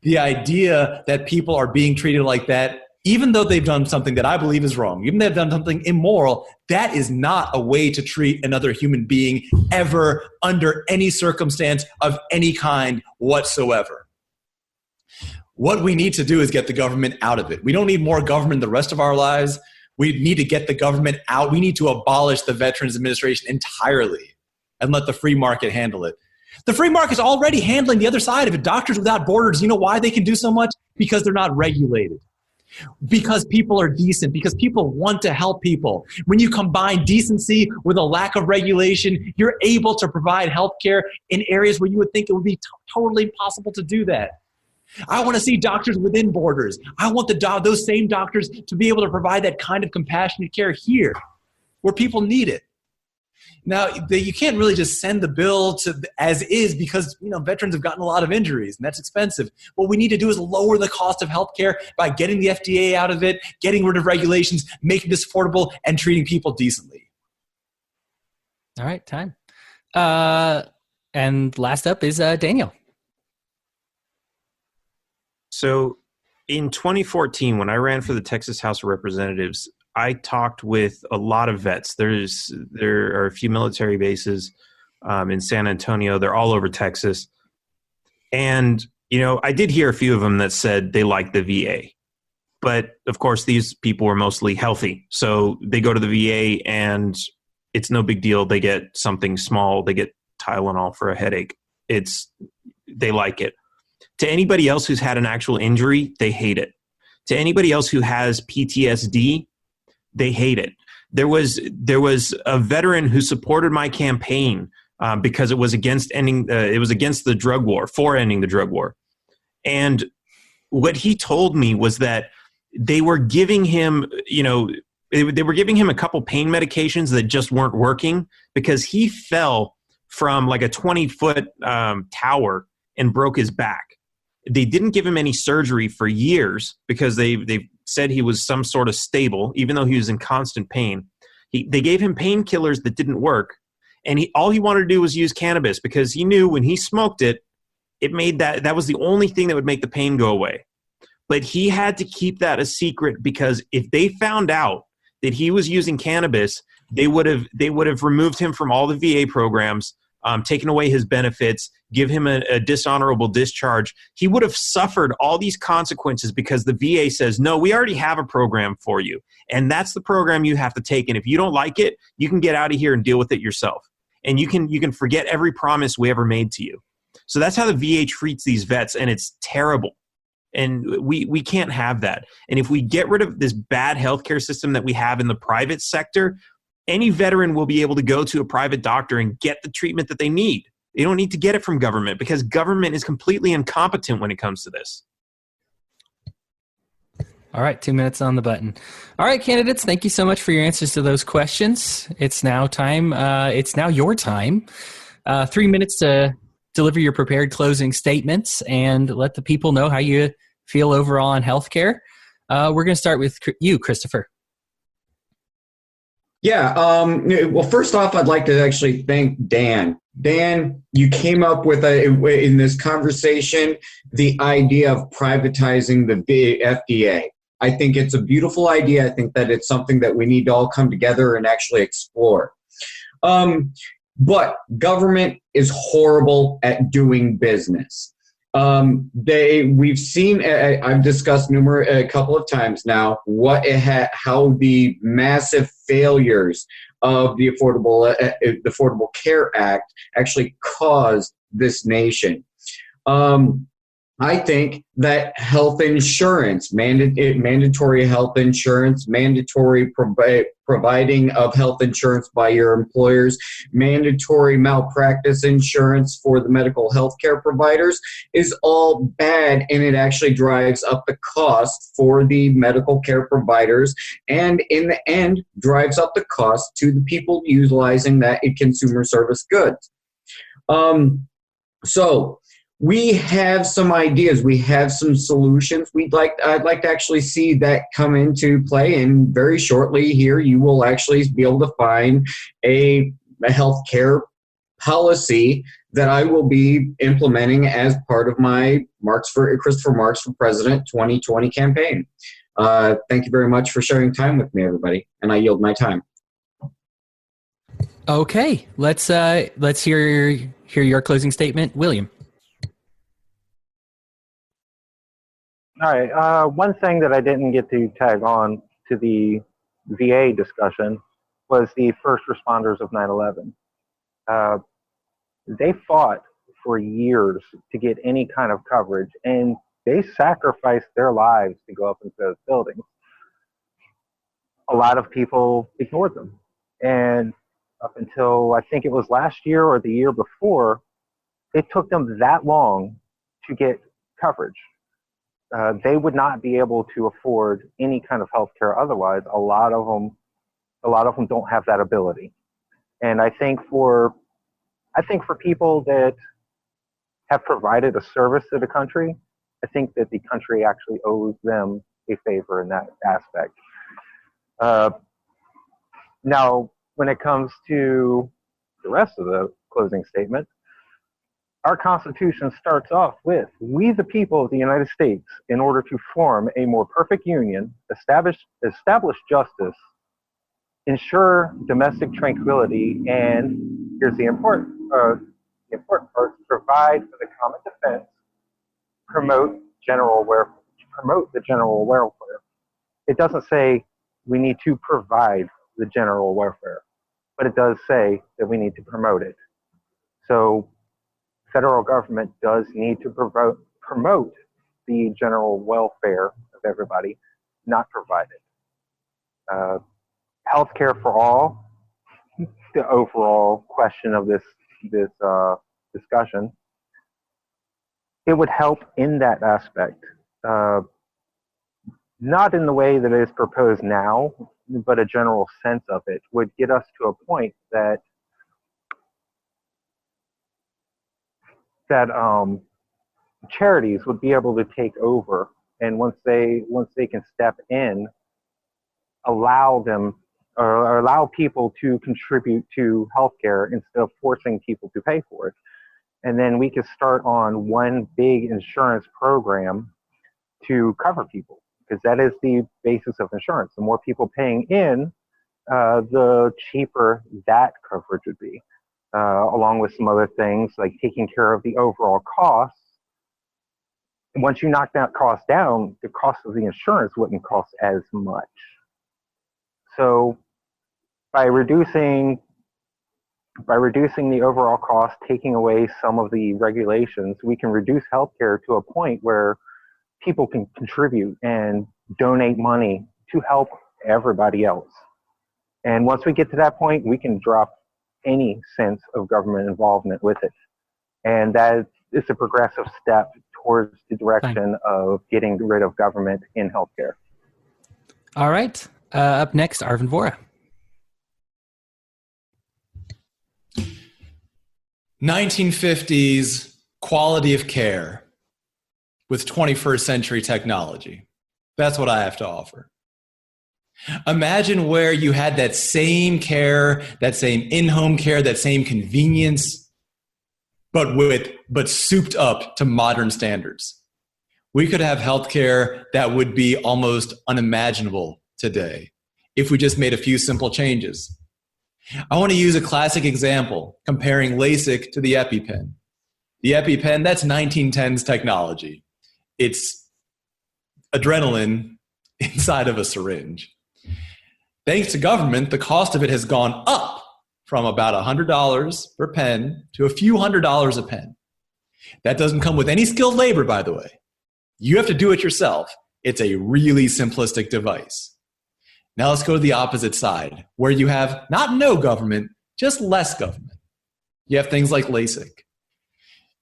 The idea that people are being treated like that, even though they've done something that I believe is wrong, even though they've done something immoral, that is not a way to treat another human being ever under any circumstance of any kind whatsoever. What we need to do is get the government out of it. We don't need more government the rest of our lives. We need to get the government out. We need to abolish the Veterans Administration entirely and let the free market handle it. The free market is already handling the other side of it. Doctors Without Borders, you know why they can do so much? Because they're not regulated. Because people are decent, because people want to help people. When you combine decency with a lack of regulation, you're able to provide health care in areas where you would think it would be totally impossible to do that. I want to see doctors within borders. I want those same doctors to be able to provide that kind of compassionate care here, where people need it. Now, you can't really just send the bill to as is because veterans have gotten a lot of injuries, and that's expensive. What we need to do is lower the cost of healthcare by getting the FDA out of it, getting rid of regulations, making this affordable, and treating people decently. All right, time. And last up is Daniel. So in 2014, when I ran for the Texas House of Representatives, I talked with a lot of vets. There are a few military bases in San Antonio. They're all over Texas. And, I did hear a few of them that said they like the VA. But, of course, these people were mostly healthy. So they go to the VA and it's no big deal. They get something small. They get Tylenol for a headache. They like it. To anybody else who's had an actual injury, they hate it. To anybody else who has PTSD, they hate it. There was a veteran who supported my campaign because it was against the drug war, for ending the drug war. And what he told me was that they were giving him, they were giving him a couple pain medications that just weren't working because he fell from like a 20-foot tower and broke his back. They didn't give him any surgery for years because they said he was some sort of stable, even though he was in constant pain. They gave him painkillers that didn't work, and all he wanted to do was use cannabis because he knew when he smoked it, it made that was the only thing that would make the pain go away. But he had to keep that a secret because if they found out that he was using cannabis, they would have removed him from all the VA programs, taken away his benefits, give him a dishonorable discharge. He would have suffered all these consequences because the VA says, no, we already have a program for you. And that's the program you have to take. And if you don't like it, you can get out of here and deal with it yourself. And you can forget every promise we ever made to you. So that's how the VA treats these vets, and it's terrible. And we can't have that. And if we get rid of this bad healthcare system that we have in the private sector, any veteran will be able to go to a private doctor and get the treatment that they need. They don't need to get it from government because government is completely incompetent when it comes to this. All right, 2 minutes on the button. All right, candidates, thank you so much for your answers to those questions. It's now time. It's now your time. 3 minutes to deliver your prepared closing statements and let the people know how you feel overall on healthcare. We're going to start with you, Christopher. Yeah. Well, first off, I'd like to actually thank Dan. Dan, you came up with in this conversation the idea of privatizing the FDA. I think it's a beautiful idea. I think that it's something that we need to all come together and actually explore. But government is horrible at doing business. We've seen, I've discussed a couple of times now, how the massive failures of the Affordable Care Act actually caused this nation. I think that health insurance, mandatory health insurance, mandatory providing of health insurance by your employers, mandatory malpractice insurance for the medical health care providers is all bad, and it actually drives up the cost for the medical care providers, and in the end drives up the cost to the people utilizing that in consumer service goods. So we have some ideas. We have some solutions. I'd like to actually see that come into play. And very shortly here, you will actually be able to find a healthcare policy that I will be implementing as part of my Christopher Marks for President 2020 campaign. Thank you very much for sharing time with me, everybody. And I yield my time. Okay, let's hear your closing statement, William. All right. One thing that I didn't get to tag on to the VA discussion was the first responders of 9/11. They fought for years to get any kind of coverage, and they sacrificed their lives to go up into those buildings. A lot of people ignored them. And up until I think it was last year or the year before, it took them that long to get coverage. They would not be able to afford any kind of health care otherwise. A lot of them don't have that ability. And I think for people that have provided a service to the country, I think that the country actually owes them a favor in that aspect. Now, when it comes to the rest of the closing statement, our Constitution starts off with, "We the people of the United States, in order to form a more perfect union, establish justice, ensure domestic tranquility, and," here's the important part, "provide for the common defense, promote the general welfare." It doesn't say we need to provide the general welfare, but it does say that we need to promote it. So federal government does need to promote the general welfare of everybody, not provide it. Healthcare for all, the overall question of this discussion, it would help in that aspect. Not in the way that it is proposed now, but a general sense of it would get us to a point that charities would be able to take over, and once they can step in, allow people to contribute to healthcare instead of forcing people to pay for it. And then we could start on one big insurance program to cover people, because that is the basis of insurance. The more people paying in, the cheaper that coverage would be, along with some other things like taking care of the overall costs. And once you knock that cost down, the cost of the insurance wouldn't cost as much. So by reducing the overall cost, taking away some of the regulations, we can reduce healthcare to a point where people can contribute and donate money to help everybody else. And once we get to that point, we can drop any sense of government involvement with it. And that is a progressive step towards the direction of getting rid of government in healthcare. All right. Up next, Arvin Vohra. 1950s quality of care with 21st century technology. That's what I have to offer. Imagine where you had that same care, that same in-home care, that same convenience, but souped up to modern standards. We could have healthcare that would be almost unimaginable today if we just made a few simple changes. I want to use a classic example comparing LASIK to the EpiPen. The EpiPen, that's 1910s technology. It's adrenaline inside of a syringe. Thanks to government, the cost of it has gone up from about $100 per pen to a few $100s a pen. That doesn't come with any skilled labor, by the way. You have to do it yourself. It's a really simplistic device. Now let's go to the opposite side, where you have not no government, just less government. You have things like LASIK.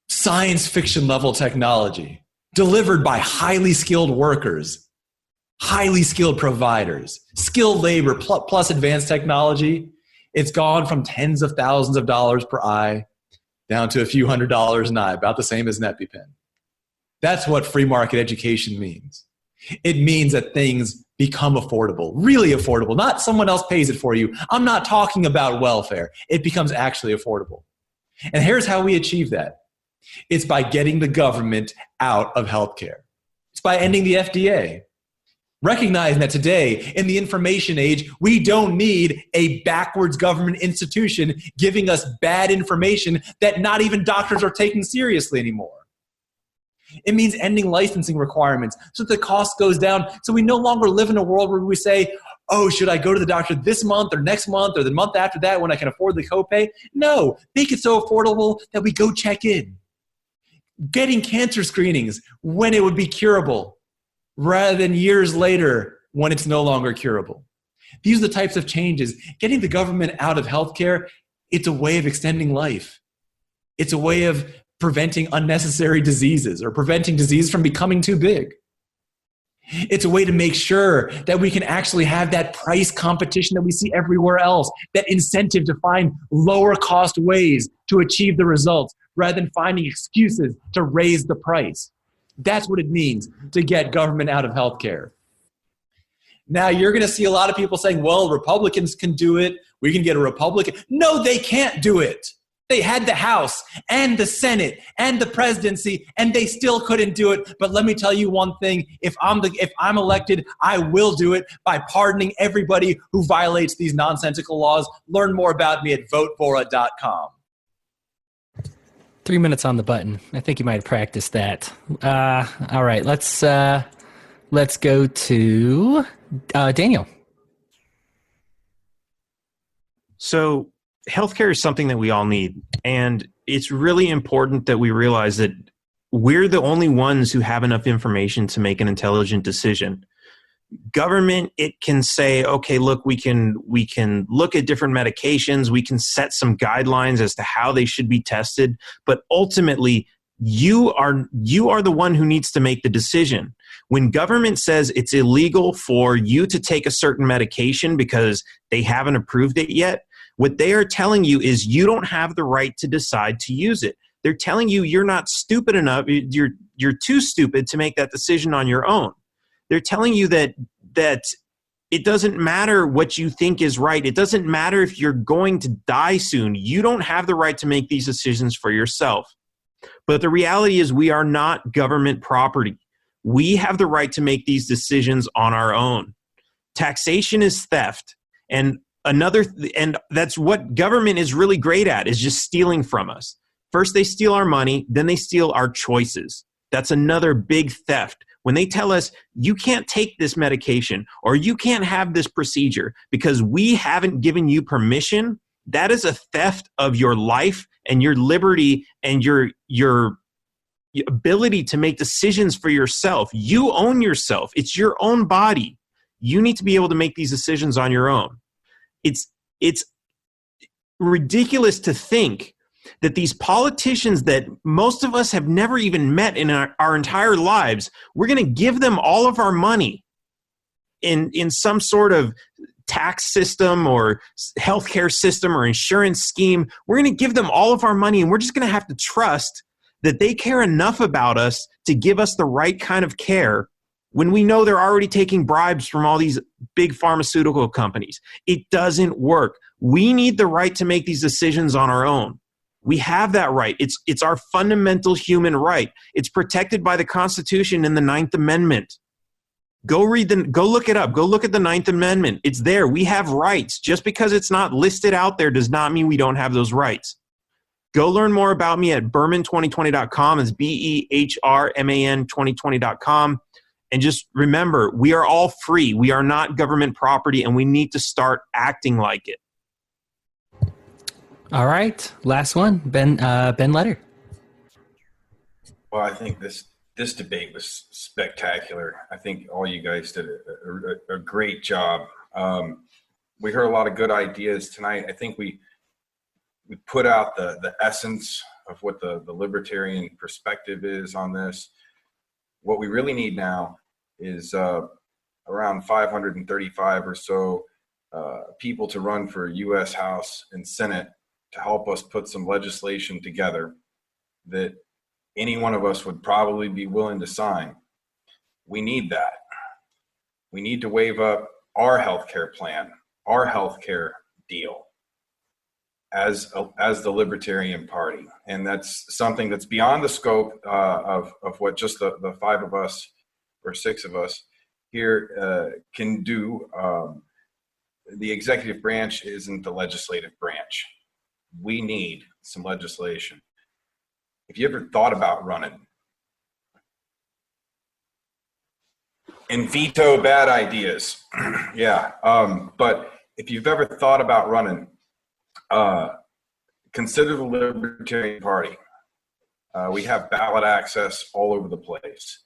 Science fiction level technology delivered by highly skilled workers, highly skilled providers, skilled labor plus advanced technology. It's gone from tens of thousands of dollars per eye down to a few $100s an eye, about the same as an EpiPen. That's what free market education means. It means that things become affordable, really affordable, not someone else pays it for you. I'm not talking about welfare. It becomes actually affordable. And here's how we achieve that. It's by getting the government out of healthcare. It's by ending the FDA. Recognizing that today, in the information age, we don't need a backwards government institution giving us bad information that not even doctors are taking seriously anymore. It means ending licensing requirements so that the cost goes down, so we no longer live in a world where we say, oh, should I go to the doctor this month or next month or the month after that when I can afford the copay? No, make it so affordable that we go check in. Getting cancer screenings when it would be curable, rather than years later when it's no longer curable. These are the types of changes. Getting the government out of healthcare, it's a way of extending life. It's a way of preventing unnecessary diseases or preventing disease from becoming too big. It's a way to make sure that we can actually have that price competition that we see everywhere else, that incentive to find lower cost ways to achieve the results rather than finding excuses to raise the price. That's what it means to get government out of healthcare. Now, you're going to see a lot of people saying, well, Republicans can do it. We can get a Republican. No, they can't do it. They had the House and the Senate and the presidency, and they still couldn't do it. But let me tell you one thing. If I'm elected, I will do it by pardoning everybody who violates these nonsensical laws. Learn more about me at votevora.com. 3 minutes on the button. I think you might have practiced that. All right, let's go to Daniel. So healthcare is something that we all need, and it's really important that we realize that we're the only ones who have enough information to make an intelligent decision. Government, it can say, okay, look, we can look at different medications, we can set some guidelines as to how they should be tested, but ultimately you are the one who needs to make the decision. When government says it's illegal for you to take a certain medication because they haven't approved it yet, what they are telling you is you don't have the right to decide to use it. They're telling you you're not stupid enough, you're too stupid to make that decision on your own. They're telling you that it doesn't matter what you think is right. It doesn't matter if you're going to die soon. You don't have the right to make these decisions for yourself. But the reality is we are not government property. We have the right to make these decisions on our own. Taxation is theft. And that's what government is really great at, is just stealing from us. First, they steal our money, then they steal our choices. That's another big theft. When they tell us, you can't take this medication or you can't have this procedure because we haven't given you permission, that is a theft of your life and your liberty and your ability to make decisions for yourself. You own yourself. It's your own body. You need to be able to make these decisions on your own. It's ridiculous to think that these politicians that most of us have never even met in our entire lives, we're going to give them all of our money in some sort of tax system or healthcare system or insurance scheme. We're going to give them all of our money, and we're just going to have to trust that they care enough about us to give us the right kind of care when we know they're already taking bribes from all these big pharmaceutical companies. It doesn't work. We need the right to make these decisions on our own. We have that right. It's our fundamental human right. It's protected by the Constitution in the 9th Amendment. Go look it up. Go look at the 9th Amendment. It's there. We have rights. Just because it's not listed out there does not mean we don't have those rights. Go learn more about me at Behrman2020.com. It's BEHRMAN 2020.com. And just remember, we are all free. We are not government property, and we need to start acting like it. All right, last one, Ben Letter. Well, I think this debate was spectacular. I think all you guys did a great job. We heard a lot of good ideas tonight. I think we put out the essence of what the libertarian perspective is on this. What we really need now is around 535 or so people to run for U.S. House and Senate to help us put some legislation together that any one of us would probably be willing to sign. We need that. We need to waive up our healthcare plan, our healthcare deal as the Libertarian Party. And that's something that's beyond the scope of what just the five of us or six of us here can do. The executive branch isn't the legislative branch. We need some legislation. If you ever thought about running and veto bad ideas, yeah. But if you've ever thought about running, consider the Libertarian Party. We have ballot access all over the place.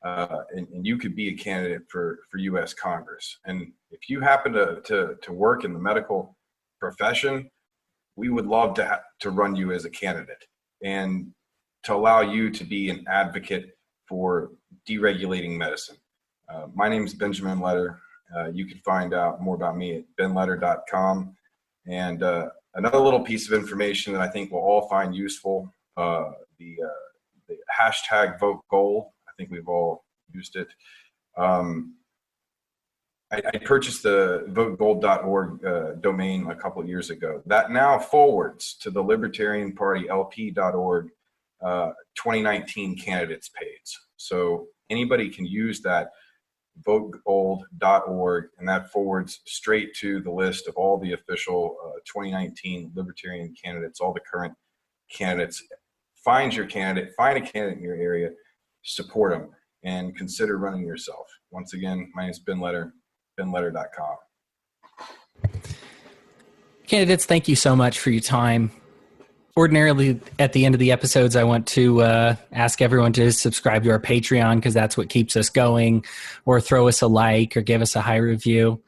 And you could be a candidate for U.S. Congress. And if you happen to work in the medical profession, we would love to run you as a candidate and to allow you to be an advocate for deregulating medicine. My name is Benjamin Letter. You can find out more about me at benletter.com. And another little piece of information that I think we'll all find useful, the hashtag Vote Gold. I think we've all used it. I purchased the votegold.org domain a couple of years ago. That now forwards to the Libertarian Party LP.org 2019 candidates page. So anybody can use that votegold.org, and that forwards straight to the list of all the official 2019 Libertarian candidates, all the current candidates. Find your candidate, find a candidate in your area, support them, and consider running yourself. Once again, my name is Ben Letter, benletter.com. Candidates, thank you so much for your time. Ordinarily, at the end of the episodes, I want to ask everyone to subscribe to our Patreon because that's what keeps us going, or throw us a like or give us a high review.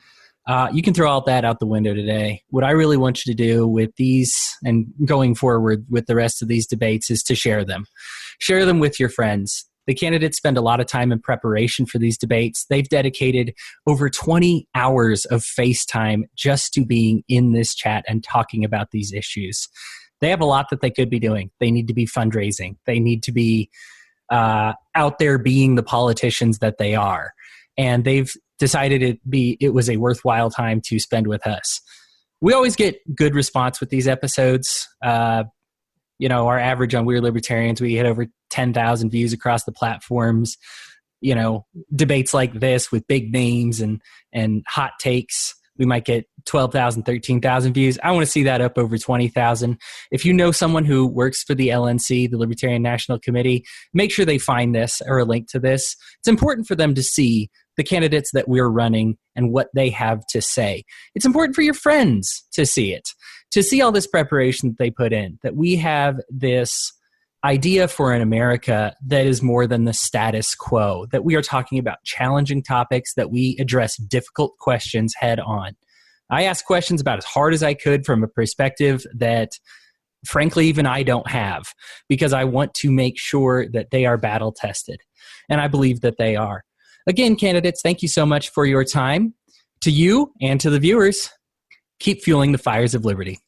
You can throw all that out the window today. What I really want you to do with these and going forward with the rest of these debates is to share them. Share them with your friends. The candidates spend a lot of time in preparation for these debates. They've dedicated over 20 hours of FaceTime just to being in this chat and talking about these issues. They have a lot that they could be doing. They need to be fundraising. They need to be out there being the politicians that they are. And they've decided it was a worthwhile time to spend with us. We always get good response with these episodes. Our average on We're Libertarians, we hit over 10,000 views across the platforms. Debates like this with big names and hot takes, we might get 12,000, 13,000 views. I want to see that up over 20,000. If you know someone who works for the LNC, the Libertarian National Committee, make sure they find this or a link to this. It's important for them to see the candidates that we're running and what they have to say. It's important for your friends to see it, to see all this preparation that they put in, that we have this idea for an America that is more than the status quo, that we are talking about challenging topics, that we address difficult questions head on. I asked questions about as hard as I could from a perspective that, frankly, even I don't have, because I want to make sure that they are battle tested. And I believe that they are. Again, candidates, thank you so much for your time. To you and to the viewers, keep fueling the fires of liberty.